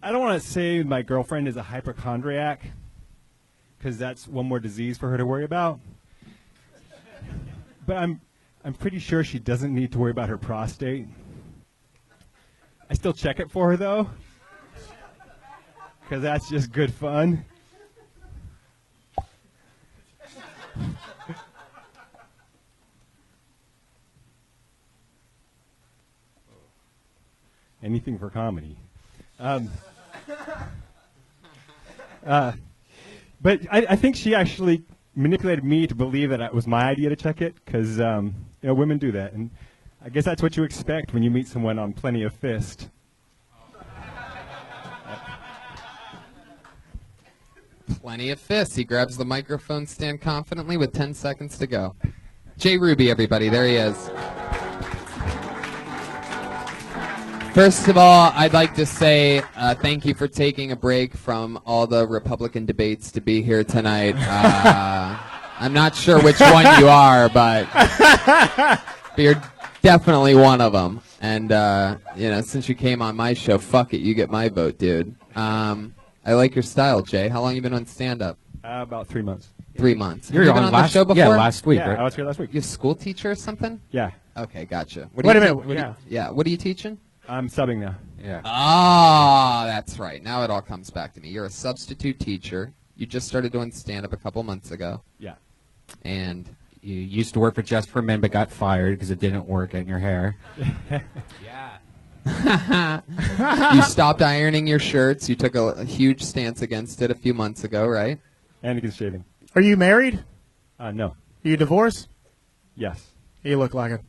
I don't want to say my girlfriend is a hypochondriac, because that's one more disease for her to worry about. But I'm pretty sure she doesn't need to worry about her prostate. I still check it for her though, because that's just good fun. Anything for comedy. But I think she actually manipulated me to believe that it was my idea to check it, because women do that, and I guess that's what you expect when you meet someone on Plenty of Fist. Plenty of fists. He grabs the microphone stand confidently with 10 seconds to go. Jay Ruby, everybody. There he is. First of all, I'd like to say thank you for taking a break from all the Republican debates to be here tonight. I'm not sure which one you are, but you're definitely one of them. And, since you came on my show, fuck it, you get my vote, dude. I like your style, Jay. How long you been on stand-up? About 3 months. 3 months. You were Have you been on on the show before? Yeah, last week, Yeah, right? I was here last week. You a school teacher or something? Yeah, Okay, gotcha. Wait a minute, What are you teaching? I'm subbing now. Yeah. Ah, that's right. Now it all comes back to me. You're a substitute teacher. You just started doing stand-up a couple months ago. Yeah. And You used to work for Just for Men, but got fired because it didn't work in your hair. Yeah. you stopped ironing your shirts. You took a huge stance against it a few months ago, right? And against shaving. Are you married? No. Are you divorced? Yes. You look like it.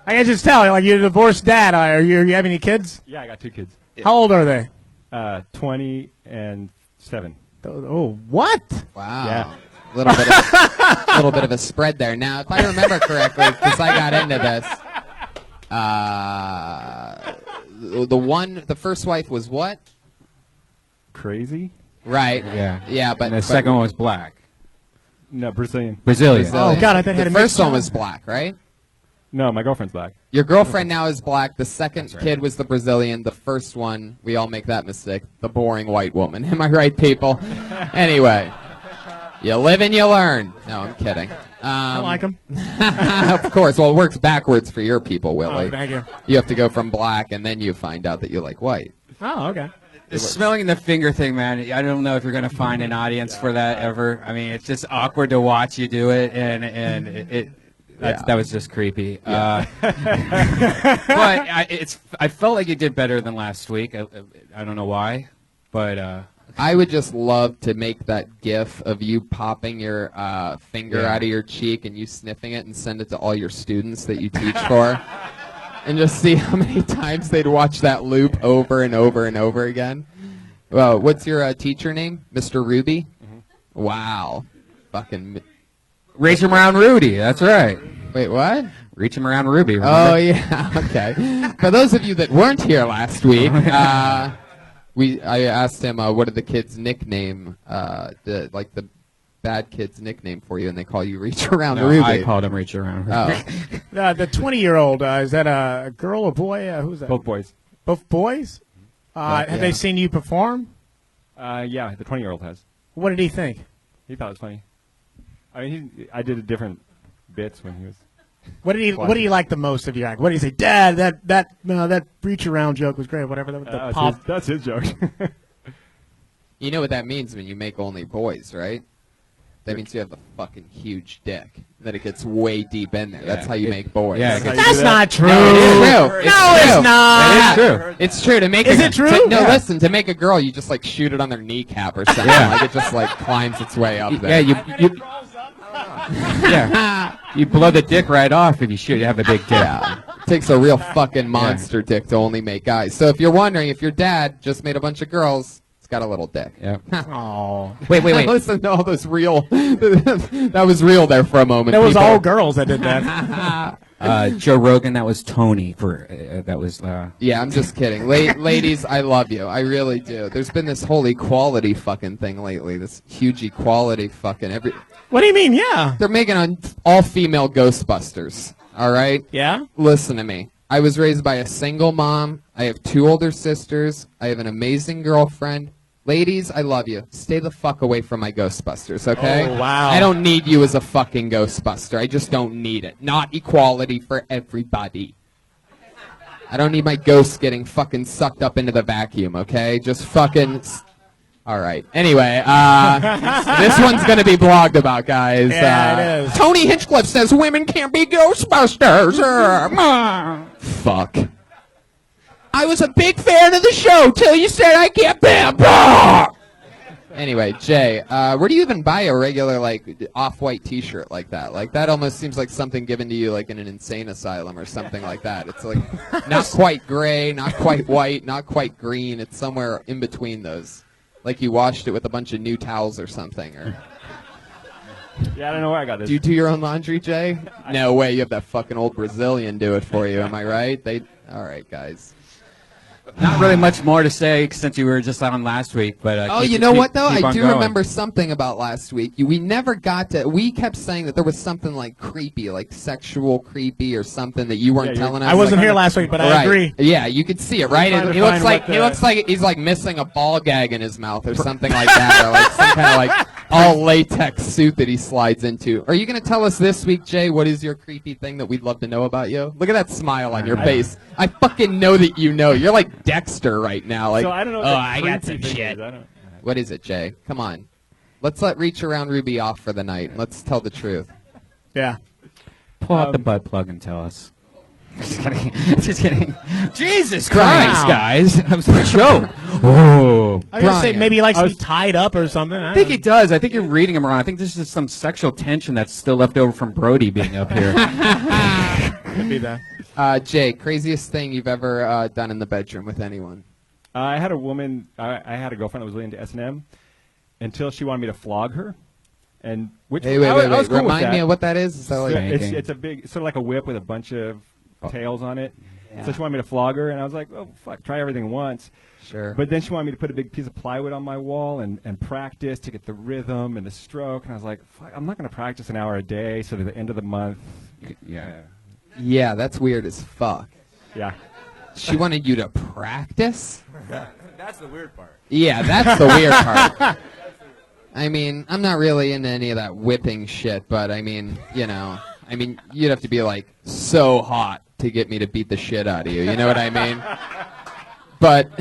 I can just tell, like you're a divorced dad. Are you have any kids? Yeah, I got 2 kids. How old are they? 20 and 7. Oh, what? Wow. Yeah. Little bit of a spread there. Now, if I remember correctly, because I got into this, the first wife was what? Crazy? Right. Yeah. Yeah, but And the second one was black. No, Brazilian. Brazilian. Brazilian. Oh, God, I thought I had the a first mixed one up. was black, right? No, my girlfriend's black. Your girlfriend now is black. The second That's right. kid was the Brazilian. The first one, we all make that mistake, the boring white woman. Am I right, people? Anyway, you live and you learn. No, I'm kidding. I like them. Of course. Well, it works backwards for your people, Willie. Oh, thank you. You have to go from black, and then you find out that you like white. Oh, okay. The smelling the finger thing, man. I don't know if you're gonna find an audience for that ever. I mean, it's just awkward to watch you do it, and that was just creepy. But I felt like you did better than last week. I don't know why, but I would just love to make that GIF of you popping your finger Yeah. out of your cheek and you sniffing it and send it to all your students that you teach for. And just see how many times they'd watch that loop over and over and over again. Well, what's your teacher name? Mr. Ruby? Mm-hmm. Wow. Fucking. reach him around Rudy. That's right. Wait, what? Reach him around Ruby. Remember? Oh, yeah. Okay. For those of you that weren't here last week, I asked him what are the kids' nickname, the bad kid's nickname for you, and they call you Reach Around No, Ruby. I called him Reach Around Ruby. Oh. The 20-year-old, is that a girl or boy? Who's that? Both boys. Both boys? Have they seen you perform? Yeah, the 20-year-old has. What did he think? He thought it was funny. I mean, I did different bits when he was. What do you like the most of your act? What do you say, Dad? That reach around joke was great. Whatever the pop. That's his joke. You know what that means when you make only boys, right? That means you have a fucking huge dick. That it gets way deep in there. That's how you make boys. Yeah, That's not true. No, it is true. It's not. It's true. It's true. To make Is it true? Listen. To make a girl, you just like shoot it on their kneecap or something. Like it just like climbs its way up there. Yeah, you blow the dick right off if you shoot. You have a big dick. Yeah. It takes a real fucking monster dick to only make guys. So if you're wondering if your dad just made a bunch of girls, it's got a little dick. Yeah. Oh. Wait. Listen to all those real. That was real there for a moment. That was people. all girls that did that. Joe Rogan, that was Tony. That was. Yeah, I'm just kidding. Ladies, I love you. I really do. There's been this whole equality fucking thing lately. This huge equality fucking every. What do you mean? Yeah. They're making an all-female Ghostbusters. All right. Yeah. Listen to me. I was raised by a single mom. I have 2 older sisters. I have an amazing girlfriend. Ladies, I love you. Stay the fuck away from my Ghostbusters, okay? Oh, wow. I don't need you as a fucking Ghostbuster. I just don't need it. Not equality for everybody. I don't need my ghosts getting fucking sucked up into the vacuum, okay? Just fucking... All right. Anyway, this one's going to be blogged about, guys. Yeah, it is. Tony Hinchcliffe says women can't be Ghostbusters. Fuck. I was a big fan of the show till you said I can't be. Anyway, Jay, where do you even buy a regular, like, off-white T-shirt like that? Like, that almost seems like something given to you, like, in an insane asylum or something like that. It's, like, not quite gray, not quite white, not quite green. It's somewhere in between those. Like you washed it with a bunch of new towels or something. Or Yeah, I don't know where I got this. do you do your own laundry, Jay? No way. You have that fucking old Brazilian do it for you. Am I right? All right, guys. Not really much more to say since you were just on last week, but Oh, you know what though? I do remember something about last week. We never got to. We kept saying that there was something like creepy, like sexual creepy, or something that you weren't telling us. I wasn't like, here last week, but I agree. Yeah, you could see it, right? He looks like he's like missing a ball gag in his mouth or something like that, or like some kind of like all latex suit that he slides into. Are you gonna tell us this week, Jay? What is your creepy thing that we'd love to know about you? Look at that smile on your face. I fucking know that you know. You're like Dexter right now. Like, so I don't know. Oh, I got some shit. shit. What is it, Jay? Come on. Let's let Reach Around Ruby off for the night. Let's tell the truth. Yeah. Pull out the butt plug and tell us. Just kidding. Just kidding. Jesus Christ, guys. That was a joke. Oh. I was going to say maybe he likes to be tied up or something. I think he does. I think you're reading him wrong. I think this is some sexual tension that's still left over from Brody being up here. Could be that. Jay, craziest thing you've ever done in the bedroom with anyone? I had a woman. I had a girlfriend that was really into S&M until she wanted me to flog her. And which wait. I was cool with Remind that. me of what that is. Is that like it's a big, sort of like a whip with a bunch of tails on it. Yeah. So she wanted me to flog her, and I was like, oh, fuck, try everything once. Sure. But then she wanted me to put a big piece of plywood on my wall and practice to get the rhythm and the stroke. And I was like, fuck, I'm not going to practice an hour a day, so at the end of the month. Yeah. Yeah, that's weird as fuck. Yeah. She wanted you to practice? That's the weird part. Yeah, that's the weird part. I mean, I'm not really into any of that whipping shit, but I mean, you know, you'd have to be like so hot to get me to beat the shit out of you. You know what I mean? But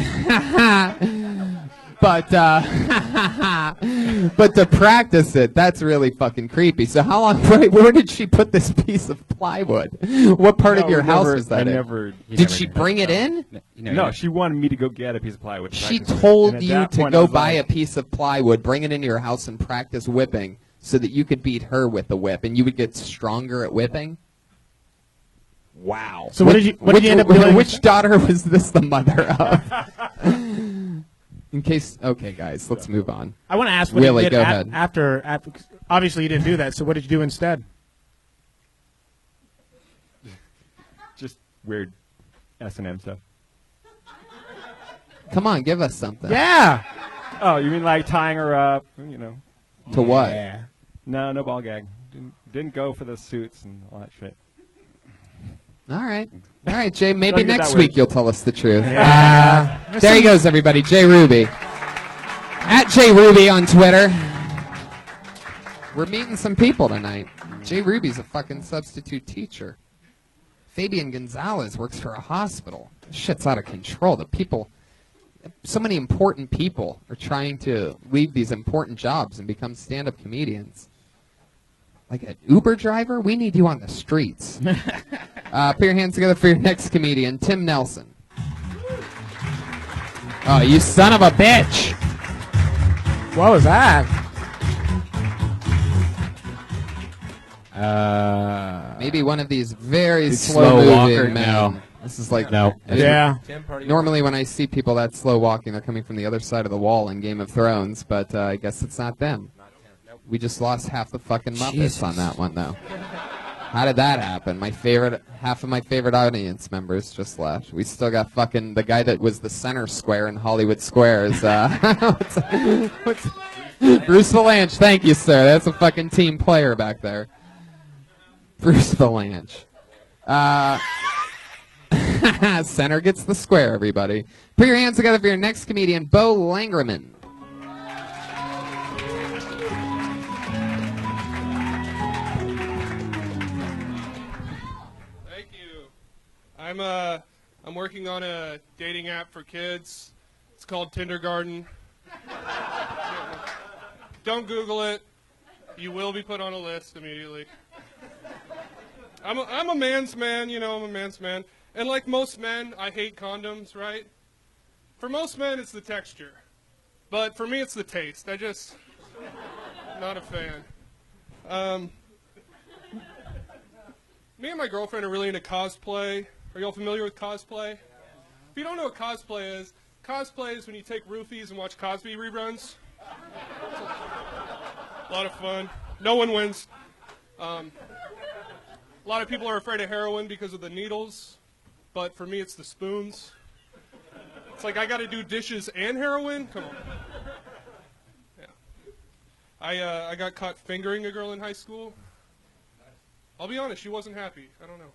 to practice it, that's really fucking creepy. So how long? Where did she put this piece of plywood? What part of your house was that in? Did she bring it in? No, she wanted me to go get a piece of plywood. She told you to go buy a piece of plywood, bring it into your house, and practice whipping so that you could beat her with the whip, and you would get stronger at whipping. Wow. So what did you end up doing? Which daughter was this the mother of? In case, okay, guys, let's move on. I want to ask what Willie, you did go ahead. after. Obviously, you didn't do that. So what did you do instead? Just weird S&M stuff. Come on, give us something. Yeah. Oh, you mean like tying her up? You know. To what? Yeah. No ball gag. Didn't go for the suits and all that shit. All right, Jay. Maybe Don't get next that week weird. you'll tell us the truth. Yeah. There he goes, everybody. Jay Ruby. At Jay Ruby on Twitter. We're meeting some people tonight. Jay Ruby's a fucking substitute teacher. Fabian Gonzales works for a hospital. This shit's out of control. The people, so many important people are trying to leave these important jobs and become stand-up comedians. Like an Uber driver? We need you on the streets. Put your hands together for your next comedian, Tim Nelson. Oh, you son of a bitch! What was that? Maybe one of these very slow slow-moving walker. men. No. This is like No. Yeah. Normally, when I see people that slow walking, they're coming from the other side of the wall in Game of Thrones, but I guess it's not them. We just lost half the fucking Muppets on that one, though. How did that happen? Half of my favorite audience members just left. We still got fucking the guy that was the center square in Hollywood Squares. What's Bruce Valanche? Thank you, sir. That's a fucking team player back there. Bruce Valanche. Center gets the square, everybody. Put your hands together for your next comedian, Bol Angermann. Thank you. I'm working on a dating app for kids. It's called Tindergarten. Don't Google it. You will be put on a list immediately. I'm a man's man, you know, I'm a man's man. And like most men, I hate condoms, right? For most men, it's the texture. But for me, it's the taste. Not a fan. Me and my girlfriend are really into cosplay. Are y'all familiar with cosplay? If you don't know what cosplay is when you take roofies and watch Cosby reruns. A lot of fun. No one wins. A lot of people are afraid of heroin because of the needles, but for me it's the spoons. It's like I gotta do dishes and heroin? Come on. Yeah. I got caught fingering a girl in high school. I'll be honest, she wasn't happy. I don't know.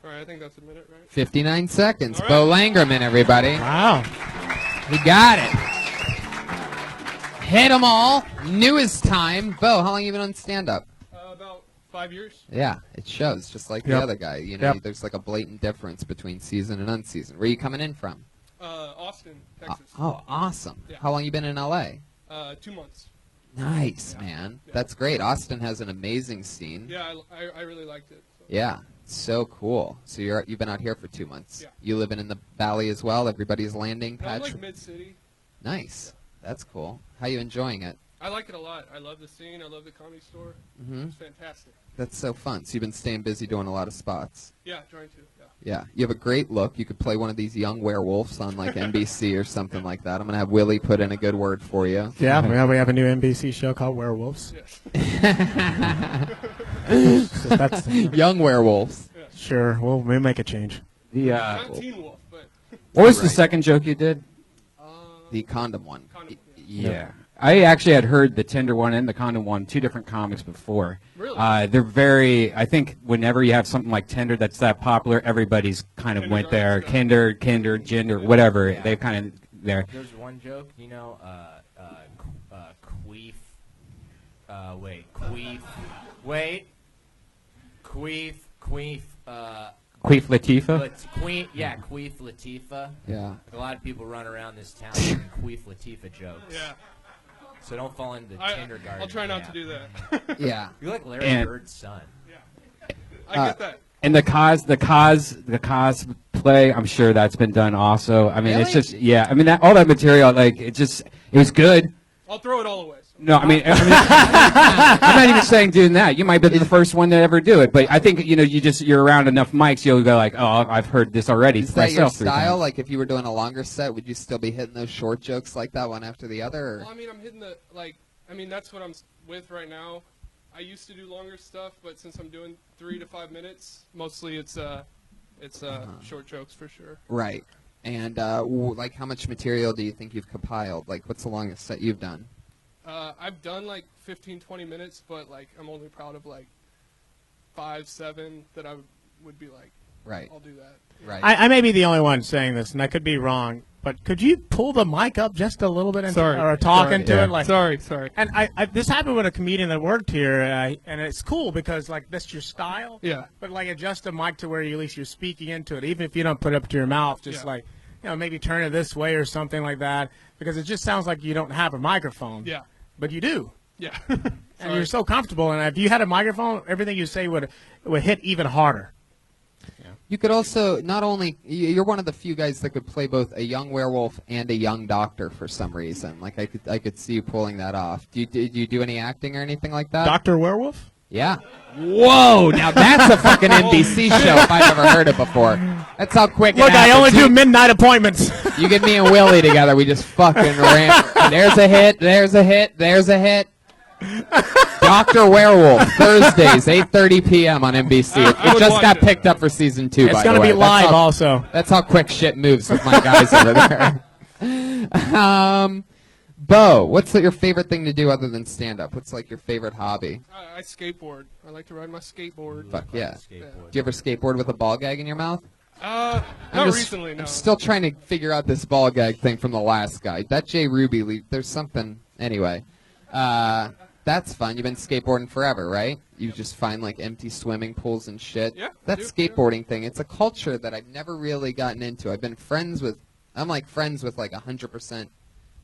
All right, I think that's a minute, right? 59 seconds. All right. Bol Angermann, everybody. Wow. He got it. Hit them all. Knew his time. Bo, how long you been on stand-up? About 5 years. Yeah, it shows, just like the Yep. other guy. You know, Yep. there's like a blatant difference between season and unseasoned. Where are you coming in from? Austin, Texas. Oh, awesome. Yeah. How long you been in L.A.? 2 months. Nice, man. Yeah. That's great. Austin has an amazing scene. Yeah, I really liked it. So. Yeah, so cool. So you've been out here for 2 months. Yeah. You living in the valley as well? Everybody's landing No, I'm patch? like mid-city. Nice. That's cool. How you enjoying it? I like it a lot. I love the scene. I love the Comedy Store. Mhm. It's fantastic. That's so fun. So you've been staying busy doing a lot of spots. Yeah, trying to. Yeah. Yeah, you have a great look. You could play one of these young werewolves on like NBC or something like that. I'm gonna have Willie put in a good word for you. Yeah, we have a new NBC show called Werewolves. Yes. So that's Young werewolves. sure. We'll make a change. Not Teen Wolf, but. What was the Right. second joke you did? The condom one. Condom, Yeah. I actually had heard the Tinder one and the condom one, two different comics before. Really? They're very, I think whenever you have something like Tinder that's that popular, every's kind of went there. Kinder, gender, whatever. Yeah. They've kind of there. There's one joke, you know, queef. Queef. Queef Latifah? Queef Latifah. Yeah. A lot of people run around this town making Queef Latifah jokes. Yeah. So don't fall into the kindergarten. I'll try not to do that. Yeah. You're like Larry And- Bird's son. Yeah. I get that. And the cause play, I'm sure that's been done also. I mean, it's Really? just, yeah. I mean, all that material, like, it was good. I'll throw it all away. So. No, I'm not even saying doing that. You might be the first one to ever do it, but I think you're around enough mics, you'll go like, oh, I've heard this already. Is that your myself 3 style? times. Like if you were doing a longer set, would you still be hitting those short jokes like that one after the other? Or? Well, I mean, I'm hitting that's what I'm with right now. I used to do longer stuff, but since I'm doing 3 to 5 minutes, mostly it's short jokes for sure. Right. And like how much material do you think you've compiled? Like what's the longest set you've done? I've done like 15, 20 minutes, but like I'm only proud of like 5, 7 that I would be like, Right. I'll do that. Right. I may be the only one saying this, and I could be wrong, but could you pull the mic up just a little bit and Sorry. or talk Sorry. into Yeah. it? Like, Sorry. And this happened with a comedian that worked here, and it's cool because like that's your style. Yeah. But like adjust the mic to where at least you're speaking into it, even if you don't put it up to your mouth. Just like maybe turn it this way or something like that, because it just sounds like you don't have a microphone. Yeah. But you do. Yeah. And you're so comfortable, and if you had a microphone, everything you say would hit even harder. You could also not only you're one of the few guys that could play both a young werewolf and a young doctor for some reason. Like I could see you pulling that off. Do you do any acting or anything like that? Dr. Werewolf? Yeah. Whoa! Now that's a fucking NBC show if I've ever heard it before. That's how quick. Look, it I only happens. do midnight appointments. You get me and Willie together, we just fucking ramp. There's a hit. There's a hit. There's a hit. Dr. Werewolf, Thursdays, 8:30 p.m. on NBC. It just got picked up for season 2. It's going to be live also. That's how quick shit moves with my guys over there. Bo, what's your favorite thing to do other than stand-up? What's like your favorite hobby? I skateboard. I like to ride my skateboard. Fuck yeah. Do you ever skateboard with a ball gag in your mouth? Not recently, no. I'm still trying to figure out this ball gag thing from the last guy. That J. Ruby, there's something. Anyway. That's fun. You've been skateboarding forever, right? You just find like empty swimming pools and shit. Yeah. That skateboarding thing, it's a culture that I've never really gotten into. I'm like friends with like 100%.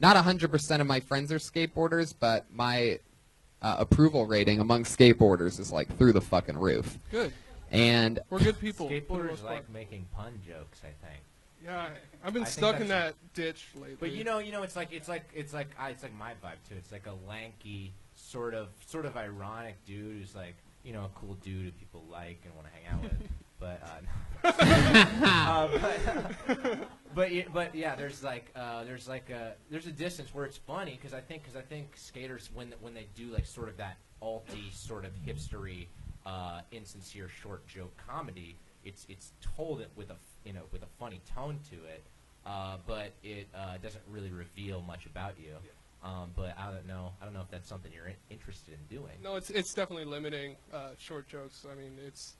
Not 100% of my friends are skateboarders, but my approval rating among skateboarders is like through the fucking roof. Good. And we're good people. Skateboarders like making pun jokes, I think. Yeah, I've been stuck in that ditch lately. But it's like my vibe too. It's like a lanky, sort of ironic dude who's like, a cool dude who people like and want to hang out with. But yeah, there's a distance where it's funny because I think skaters when they do like sort of that alty sort of hipstery, insincere short joke comedy, it's told it with a funny tone to it, but it doesn't really reveal much about you. But I don't know if that's something you're interested in doing. No, it's definitely limiting short jokes. I mean, it's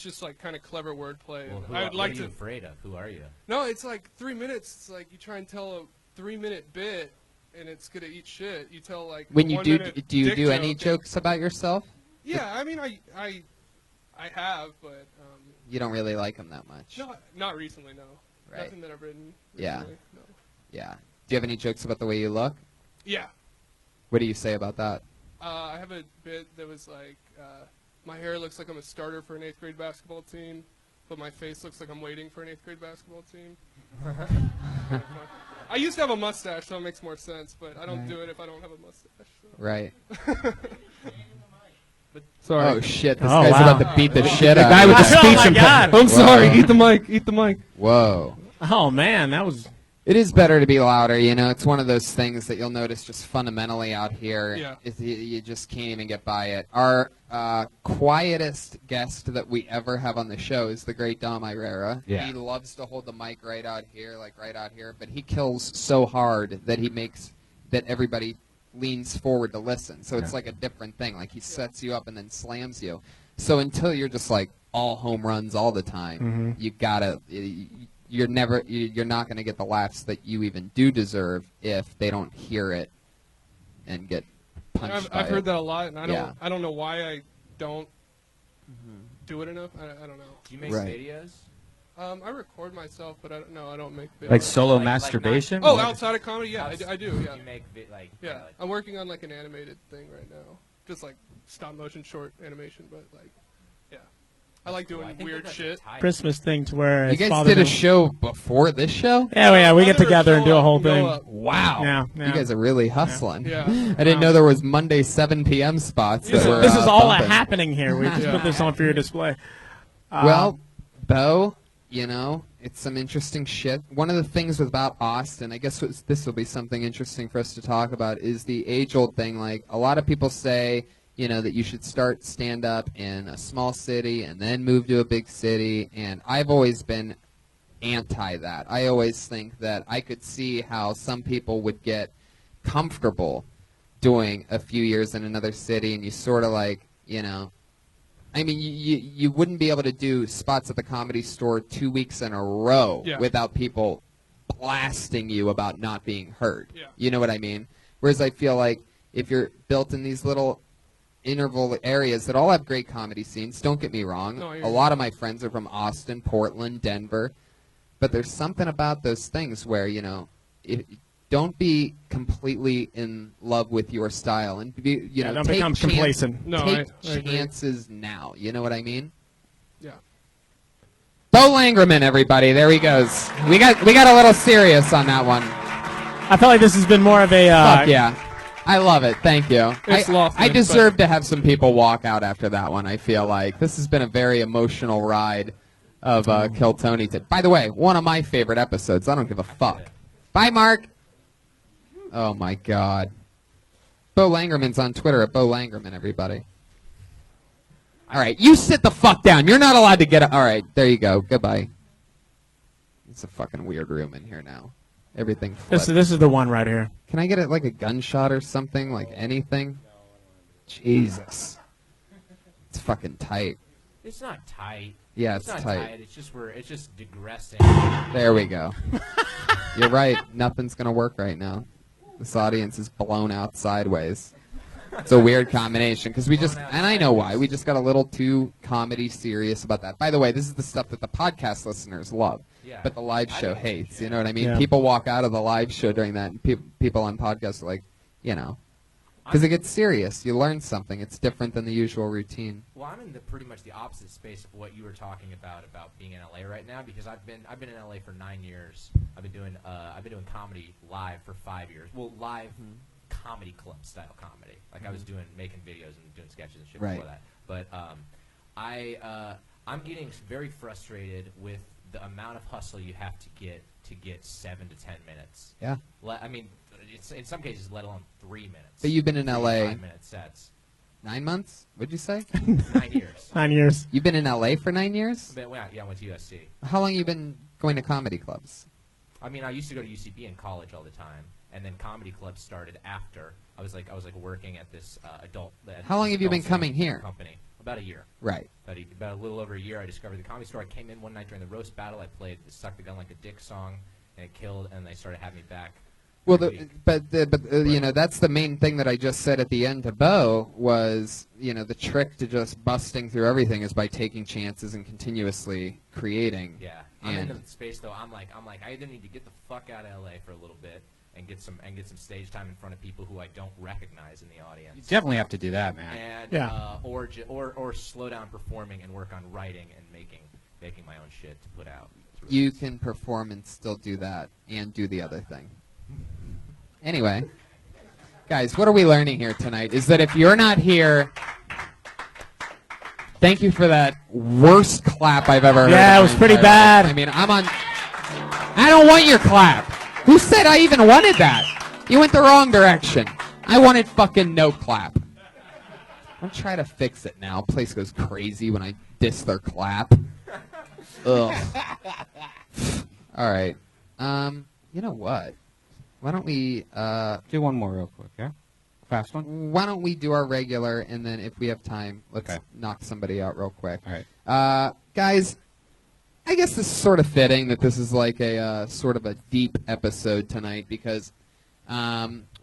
just like kind of clever wordplay. Well, I would like what are to. You afraid of? Who are you? No, it's like 3 minutes. It's like you try and tell a 3-minute bit, and it's gonna eat shit. You tell like when you do you dick do any joke jokes about yourself? Yeah, I mean, I have, but you don't really like them that much. No, not recently. No, Right. Nothing that I've written. Yeah. Recently, no. Yeah. Do you have any jokes about the way you look? Yeah. What do you say about that? I have a bit that was like, my hair looks like I'm a starter for an 8th grade basketball team, but my face looks like I'm waiting for an 8th grade basketball team. I used to have a mustache, so it makes more sense, but I don't do it if I don't have a mustache. So. Right. Sorry. Oh shit! This guy's about to beat the shit out. The guy of with the you. speech Oh, my God. I'm sorry. Eat the mic. Eat the mic. Whoa. Oh man, that was. It is better to be louder, It's one of those things that you'll notice just fundamentally out here. Yeah. You just can't even get by it. Our quietest guest that we ever have on the show is the great Dom Irera. Yeah. He loves to hold the mic right out here, but he kills so hard that he makes that everybody leans forward to listen. So it's like a different thing. Like he sets you up and then slams you. So until you're just like all home runs all the time, you gotta. You're not going to get the laughs that you even do deserve if they don't hear it and get punched by I've heard that a lot, and Yeah. I don't know why I don't do it enough. I don't know. Do you make Right. videos? I record myself, but I don't make videos. Like solo masturbation? Oh, outside of comedy, yeah, I do. Yeah. You make Yeah, I'm working on like an animated thing right now, just like stop motion short animation, but like, yeah, I like doing weird shit. Christmas thing to where You it's guys Father did a Day. show before this show? Yeah, we get together and do a whole Go thing. up. Wow. Yeah, You guys are really hustling. Yeah. I didn't know there was Monday 7 p.m. spots. That were, This is all bumping. happening here. We just put this on for your display. Well, Bo, it's some interesting shit. One of the things about Austin, I guess this will be something interesting for us to talk about, is the age-old thing. Like, a lot of people say, that you should start stand-up in a small city and then move to a big city, and I've always been anti that. I always think that I could see how some people would get comfortable doing a few years in another city, and you sort of like, I mean, you wouldn't be able to do spots at the Comedy Store 2 weeks in a row Yeah. without people blasting you about not being heard. Yeah. You know what I mean? Whereas I feel like if you're built in these little interval areas that all have great comedy scenes, don't get me wrong. No, a lot of my friends are from Austin, Portland, Denver. But there's something about those things where, don't be completely in love with your style and don't take become complacent. No, take I agree. chances now. You know what I mean? Yeah. Bol Angermann, everybody. There he goes. We got a little serious on that one. I feel like this has been more of a. Fuck yeah. I love it. Thank you. It's lawful, I deserve to have some people walk out after that one, I feel like. This has been a very emotional ride of Kill Tony. By the way, one of my favorite episodes. I don't give a fuck. Bye, Mark. Oh, my God. Bol Angermann's on Twitter at Bol Angermann, everybody. All right, you sit the fuck down. You're not allowed to get up. All right, there you go. Goodbye. It's a fucking weird room in here now. Everything flipped. This is the one right here. Can I get it like a gunshot or something? Like anything? Jesus. It's fucking tight. It's not tight. Yeah, it's not tight. It's just digressing. There we go. You're right. Nothing's going to work right now. This audience is blown out sideways. It's a weird combination because and I know why, we just got a little too comedy serious about that. By the way, this is the stuff that the podcast listeners love, but the live show hates. You know what I mean? Yeah. People walk out of the live show during that, and people on podcasts are like, because it gets serious. You learn something. It's different than the usual routine. Well, I'm in pretty much the opposite space of what you were talking about being in LA right now, because I've been in LA for 9 years. I've been doing comedy live for 5 years. Well, live comedy club style comedy. Like I was making videos and doing sketches and shit before that. But I'm getting very frustrated with the amount of hustle you have to get 7 to 10 minutes. Yeah. I mean, it's in some cases, let alone 3 minutes. But you've been in LA 5-minute sets. 9 months? What'd you say? 9 years. 9 years. You've been in LA for 9 years? I went to USC. How long you been going to comedy clubs? I mean, I used to go to UCB in college all the time, and then comedy clubs started after. I was working at this adult. How long have you been coming here? Company. About a year. Right. About a little over a year. I discovered the Comedy Store. I came in one night during the roast battle. I played the "Suck the Gun Like a Dick" song, and it killed. And they started having me back. Well, that's the main thing that I just said at the end to Bo was, the trick to just busting through everything is by taking chances and continuously creating. Yeah, I'm in the space though. I'm like, I either need to get the fuck out of LA for a little bit and get some stage time in front of people who I don't recognize in the audience. You definitely have to do that, man. And or slow down performing and work on writing and making my own shit to put out. You can perform and still do that and do the other thing. Anyway, guys, what are we learning here tonight is that if you're not here, thank you for that worst clap I've ever heard. Yeah, it was pretty bad. I mean, I don't want your clap. Who said I even wanted that? You went the wrong direction. I wanted fucking no clap. Don't try to fix it now. Place goes crazy when I diss their clap. Ugh. All right. You know what? Why don't we do one more real quick, yeah? Fast one? Why don't we do our regular, and then if we have time, let's knock somebody out real quick. All right. Guys, I guess this is sort of fitting that this is like a sort of a deep episode tonight because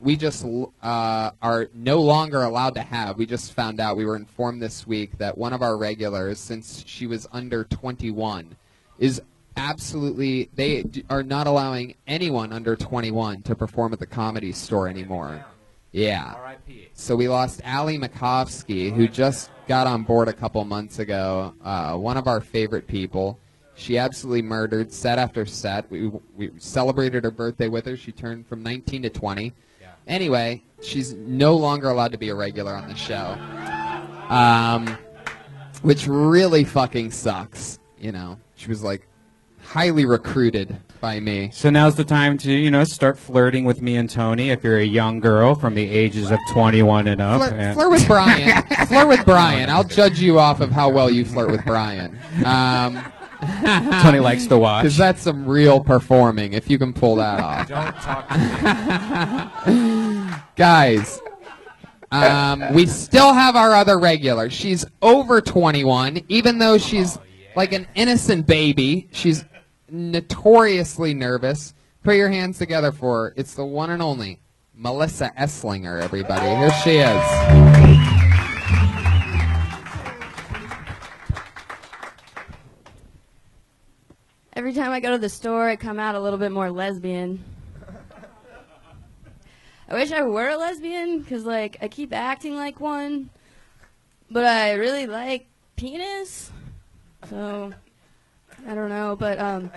we just are no longer allowed to have. We just found out, we were informed this week that one of our regulars, since she was under 21, is absolutely, they are not allowing anyone under 21 to perform at the Comedy Store anymore. Yeah. R.I.P. So we lost Allie Makovsky, who just got on board a couple months ago. One of our favorite people. She absolutely murdered set after set. We celebrated her birthday with her. She turned from 19 to 20. Yeah. Anyway, she's no longer allowed to be a regular on the show, which really fucking sucks. She was like highly recruited by me. So now's the time to, start flirting with me and Tony if you're a young girl from the ages of 21 and up. Flirt with Brian. Flirt with Brian. I'll judge you off of how well you flirt with Brian. Tony likes to watch. Because that's some real performing, if you can pull that off. Don't talk to me. Guys, we still have our other regular. She's over 21, even though she's like an innocent baby. She's notoriously nervous, Put your hands together for, it's the one and only Melissa Esslinger, everybody. Here she is. Every time I go to the store, I come out a little bit more lesbian. I wish I were a lesbian, because, like, I keep acting like one, but I really like penis, so I don't know, but, I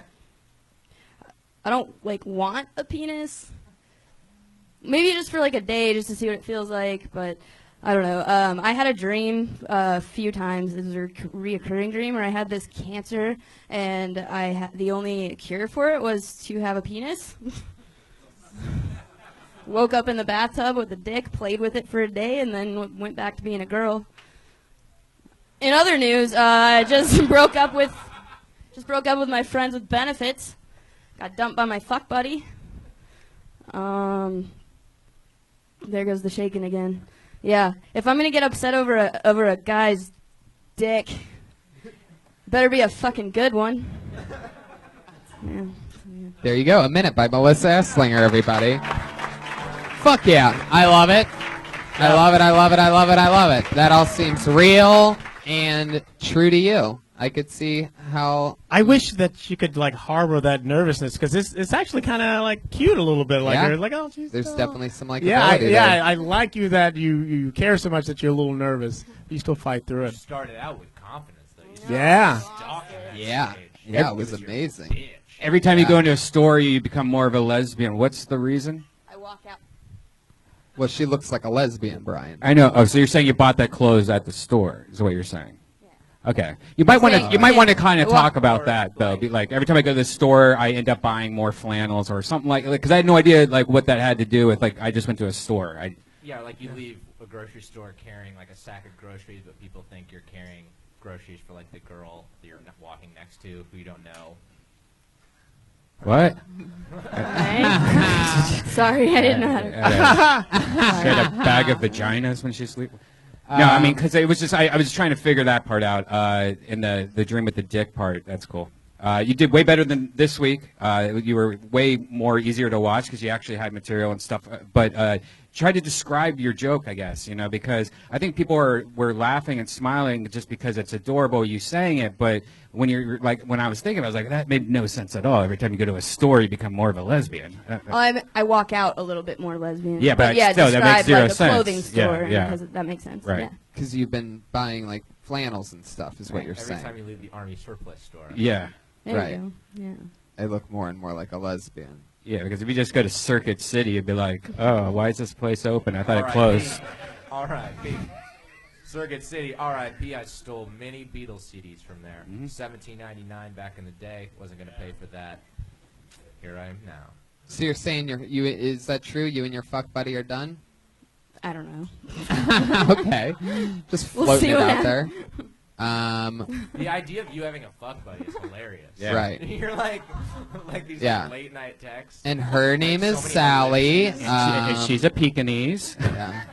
don't, like, want a penis. Maybe just for, like, a day, just to see what it feels like, but I don't know. I had a dream a few times. It was a reoccurring dream where I had this cancer, and the only cure for it was to have a penis. Woke up in the bathtub with a dick, played with it for a day, and then went back to being a girl. In other news, I just broke up with my friends with benefits. Got dumped by my fuck buddy. There goes the shaking again. Yeah, if I'm gonna get upset over a guy's dick, better be a fucking good one. Yeah. There you go. A Minute by Melissa Esslinger, everybody. Fuck yeah. I love it. I love it. I love it. I love it. I love it. That all seems real and true to you. I could see how. I wish that you could like harbor that nervousness because it's actually kind of like cute a little bit. Like Yeah. you're like, oh, geez, There's oh. definitely some like. Yeah, I like you that you care so much that you're a little nervous. You still fight through You it. started out with confidence, though. You Yeah. Yeah. Yeah, it was amazing. Every time you go into a store, you become more of a lesbian. What's the reason? I walk out. Well, she looks like a lesbian, Brian. I know. Oh, so you're saying you bought that clothes at the store? Is what you're saying? Okay. You might want to. You might want to kind of talk about that though. Be like, every time I go to the store, I end up buying more flannels or something like. Because I had no idea like what that had to do with. Like, I just went to a store. Yeah, like you leave a grocery store carrying like a sack of groceries, but people think you're carrying groceries for like the girl that you're walking next to who you don't know. What? Sorry, I didn't know how to. She had a bag of vaginas when she sleep. No, I mean, because it was just I was trying to figure that part out in the dream with the dick part. That's cool. You did way better than this week. You were way more easier to watch because you actually had material and stuff. But try to describe your joke, I guess, because I think people were laughing and smiling just because it's adorable you saying it. But when you're like, when I was thinking, I was like, that made no sense at all. Every time you go to a store, you become more of a lesbian. I walk out a little bit more lesbian. Yeah, but yeah, still, that makes describe zero like a sense. clothing store. Yeah. Because that makes sense. Right. Yeah. Because you've been buying like flannels and stuff, is what you're Every saying. time you leave the army surplus store. Yeah. There Right. you go. Yeah. I look more and more like a lesbian. Yeah, because if you just go to Circuit City, you'd be like, oh, why is this place open? I thought it closed. R.I.P. Circuit City, R.I.P. I stole many Beatles CDs from there. $17.99 back in the day. Wasn't going to pay for that. Here I am now. So you're saying is that true? You and your fuck buddy are done? I don't know. Okay. Just We'll floating see it what out happens. there. The idea of you having a fuck buddy is hilarious. Yeah. Right. You're like these Yeah. late night texts. And her name so is many Sally. And she's a Pekingese. Yeah.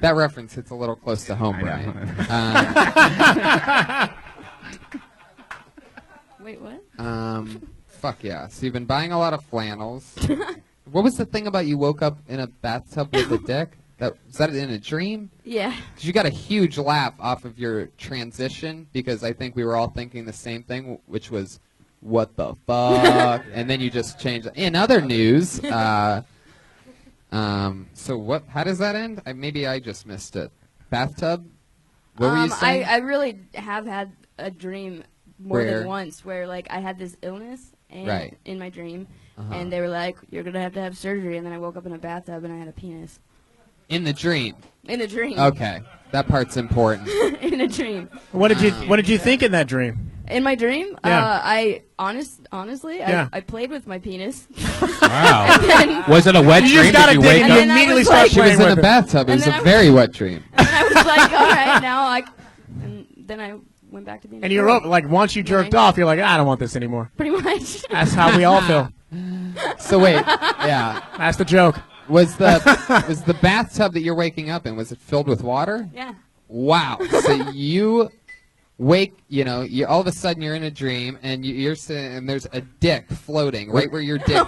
That reference hits a little close to home, I Brian. Wait, what? Fuck yeah. So you've been buying a lot of flannels. What was the thing about you woke up in a bathtub with a dick? Was that in a dream? Yeah. Because you got a huge laugh off of your transition because I think we were all thinking the same thing, which was, what the fuck? And then you just changed. In other news, so what? How does that end? Maybe I just missed it. Bathtub? What were you saying? I really have had a dream more Where? than once where like I had this illness and Right. in my dream, Uh-huh. and they were like, "You're gonna have to have surgery," and then I woke up in a bathtub and I had a penis. In the dream. In a dream. Okay, that part's important. In a dream. What did you think in that dream? In my dream, Yeah. honestly, Yeah. I played with my penis. Wow. And then- Was it a wet You dream? just got Did a you dick wake and up? you And then I immediately was start like- She was playing in a with it. bathtub. It And was then a I very wet dream. and I was like, all right, now and then I went back to being. And a you're girl. up, like once you jerked off, you're like, I don't want this anymore. Pretty much. That's how we all feel. So wait, yeah. That's the joke. Was the bathtub that you're waking up in, was it filled with water? Yeah. Wow. So you you all of a sudden you're in a dream and you're sitting and there's a dick floating right where your dick.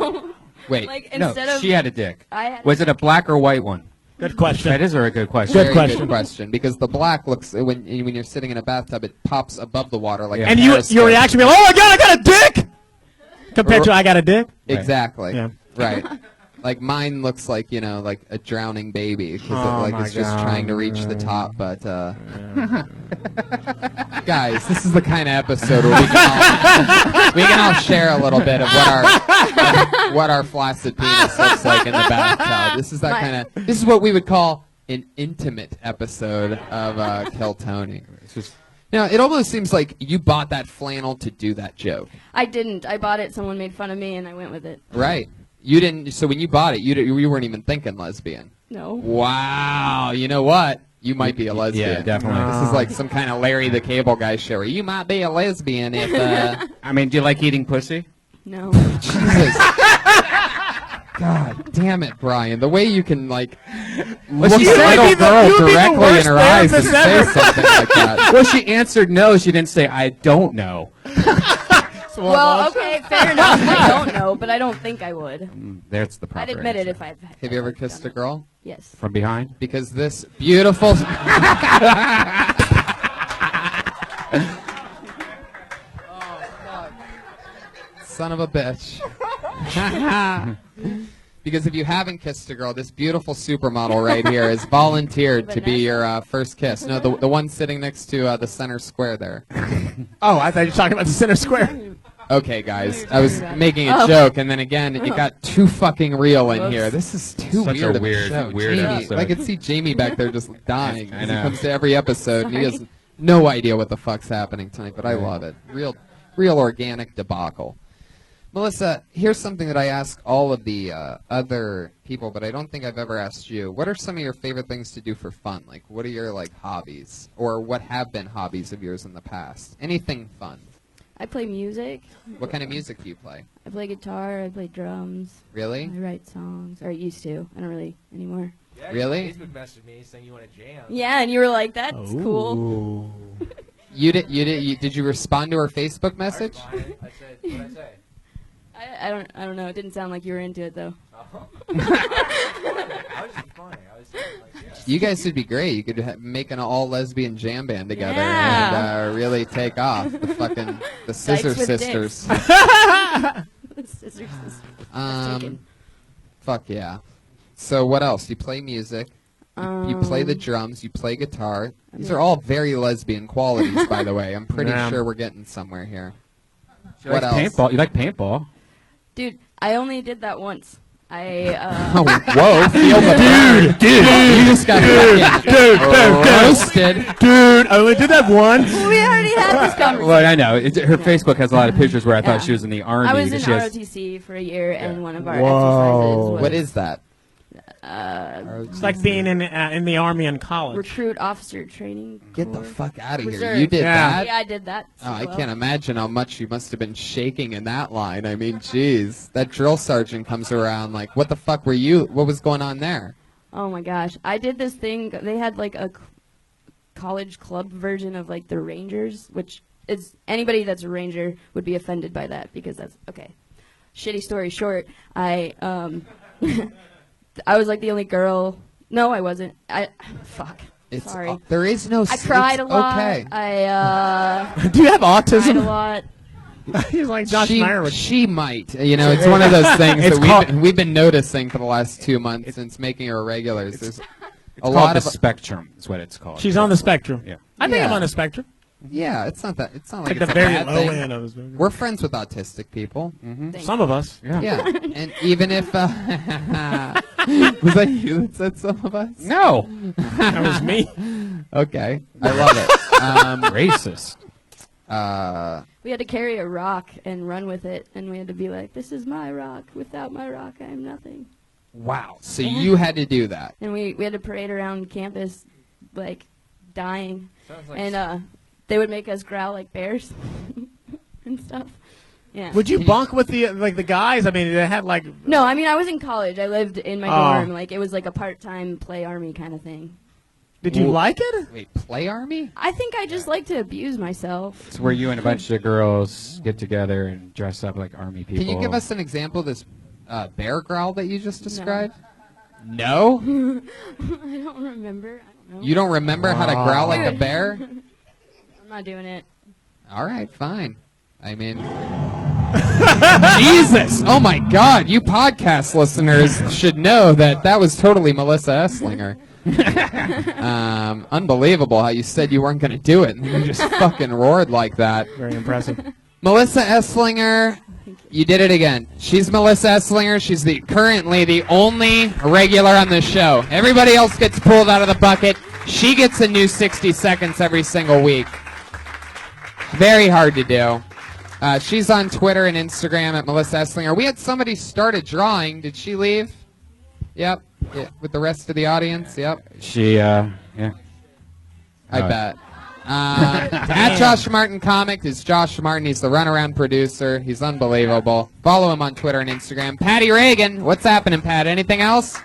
Wait, Like No, instead of she had a dick. I had Was it a black or white one? Good question. That is a good question. Very good question, because the black looks when you're sitting in a bathtub, it pops above the water like. Yeah. a And periscope. your reaction would be, oh my god, I got a dick! Compared to I got a dick? Exactly. Yeah. Right. Like mine looks like like a drowning baby because Oh it's just my trying to reach the top. But guys, this is the kind of episode where we can all share a little bit of what our flaccid penis looks like in the bathtub. This is what we would call an intimate episode of Kill Tony. It almost seems like you bought that flannel to do that joke. I didn't. I bought it. Someone made fun of me, and I went with it. Right. You didn't. So when you bought it, you weren't even thinking lesbian. No. Wow. You know what? You might be a lesbian. Yeah, definitely. This is like some kind of Larry the Cable Guy show. You might be a lesbian if. I mean, do you like eating pussy? No. Jesus. God damn it, Brian. The way you can look Well, she a said- little You would be girl the directly in worst her eyes and therapist say something like that. Well, she answered no. She didn't say, I don't know. Well, okay, fair enough. I don't know, but I don't think I would. That's the proper I'd admit it answer. if I've. Have you ever kissed a girl? Yes. From behind? Because this beautiful. Son of a bitch. Because if you haven't kissed a girl, this beautiful supermodel right here has volunteered to be your first kiss. No, the one sitting next to the center square there. Oh, I thought you were talking about the center square. Okay, guys, I was making a joke, and then again, it got too fucking real in here. This is too Such weird a of weird, show. weird Jamie, episode. I can see Jamie back there just dying. I As he know. comes to every episode, and he has no idea what the fuck's happening tonight, but I love it. Real organic debacle. Melissa, here's something that I ask all of the other people, but I don't think I've ever asked you. What are some of your favorite things to do for fun? Like, what are your hobbies, or what have been hobbies of yours in the past? Anything fun? I play music. What kind of music do you play? I play guitar. I play drums. Really? I write songs, or I used to. I don't really anymore. Yeah, Really? Facebook messaged me saying you want to jam. Yeah, and you were like, "That's cool." Did you respond to her Facebook message? I said, what'd I say? I don't know. It didn't sound like you were into it though. I was just funny. I was yeah. You guys would be great. You could make an all lesbian jam band together Yeah. and really take off. The Dykes Scissor with Sisters. The Scissor Sisters. Fuck yeah. So what else? You play music. You play the drums. You play guitar. These are all very lesbian qualities, by the way. I'm pretty sure we're getting somewhere here. You What like else? paintball? You like paintball? Dude, I only did that once. Oh, whoa! Feel the dude! You just got roasted. Dude, I only did that once. We already had this conversation. Well, I know. Her Facebook has a lot of pictures where I thought she was in the army. I was in She has- ROTC for a year, and one of our Whoa. exercises was What is that? It's like being in the army in college. recruit officer training. Get the corps. fuck out of here! Reserve. You did that? Yeah, I did that. Oh, I well. can't imagine how much you must have been shaking in that line. I mean, jeez. That drill sergeant comes around like, what the fuck were you? What was going on there? Oh my gosh, I did this thing. They had like a college club version of like the Rangers, which is anybody that's a Ranger would be offended by that because that's okay. Shitty story short, I I was like the only girl. No, I wasn't. Fuck. Sorry. There is no. I cried a lot. Okay. I Do you have cried a autism? lot. He's like Josh Meyer. She might. You know, it's one of those things It's that we've been noticing for the last 2 months since making her regulars. There's It's a called lot the of. spectrum. Is what it's called. She's on the spectrum. Yeah. I think I'm Yeah. on the spectrum. Yeah, it's not that. It's not like Like it's the a very bad low thing. end of the spectrum. We're friends with autistic people. Some of us. Yeah. Yeah, and even if was that you that said some of us? No. That was me. Okay, I love it. Racist. We had to carry a rock and run with it, and we had to be like, "This is my rock. Without my rock, I am nothing." Wow. So you had to do that. And we had to parade around campus, like dying, Sounds like and they would make us growl like bears and stuff. Yeah. Would you bunk with the guys? I mean, they had like. No, I mean I was in college. I lived in my Oh. dorm. Like it was like a part-time play army kind of thing. Did you like it? Wait, play Army? I think I just like to abuse myself. It's where you and a bunch of girls get together and dress up like army people. Can you give us an example of this bear growl that you just described? No? I don't remember. I don't know. You don't remember how to growl like a bear? I'm not doing it. All right, fine. I mean, Jesus! Oh my God! You podcast listeners should know that was totally Melissa Esslinger. Unbelievable how you said you weren't going to do it, and you just fucking roared like that. Very impressive. Melissa Esslinger, you did it again. She's Melissa Esslinger. She's currently the only regular on the show. Everybody else gets pulled out of the bucket. She gets a new 60 seconds every single week. Very hard to do. She's on Twitter and Instagram at Melissa Esslinger. We had somebody start a drawing. Did she leave? Yep. Yeah, with the rest of the audience. Yep. She, yeah. I bet. At Josh Martin Comic is Josh Martin. He's the runaround producer. He's unbelievable. Follow him on Twitter and Instagram. Patty Reagan. What's happening, Pat? Anything else?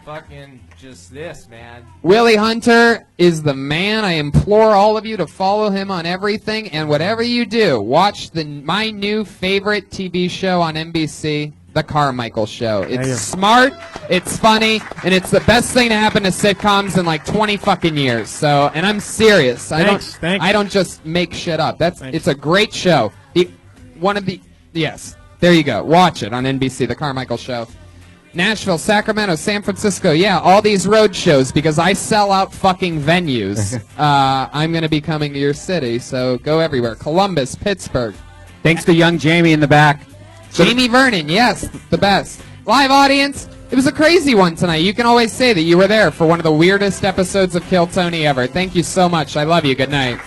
Fucking just this, man. Willie Hunter is the man. I implore all of you to follow him on everything. And whatever you do, watch my new favorite TV show on NBC, The Carmichael Show. It's smart, it's funny, and it's the best thing to happen to sitcoms in like 20 fucking years. So, and I'm serious. I don't just make shit up. It's a great show. Yes, there you go. Watch it on NBC, The Carmichael Show. Nashville, Sacramento, San Francisco, yeah, all these road shows because I sell out fucking venues. I'm going to be coming to your city, so go everywhere. Columbus, Pittsburgh. Thanks to young Jamie in the back. Jamie Vernon, yes, the best. Live audience, it was a crazy one tonight. You can always say that you were there for one of the weirdest episodes of Kill Tony ever. Thank you so much. I love you. Good night.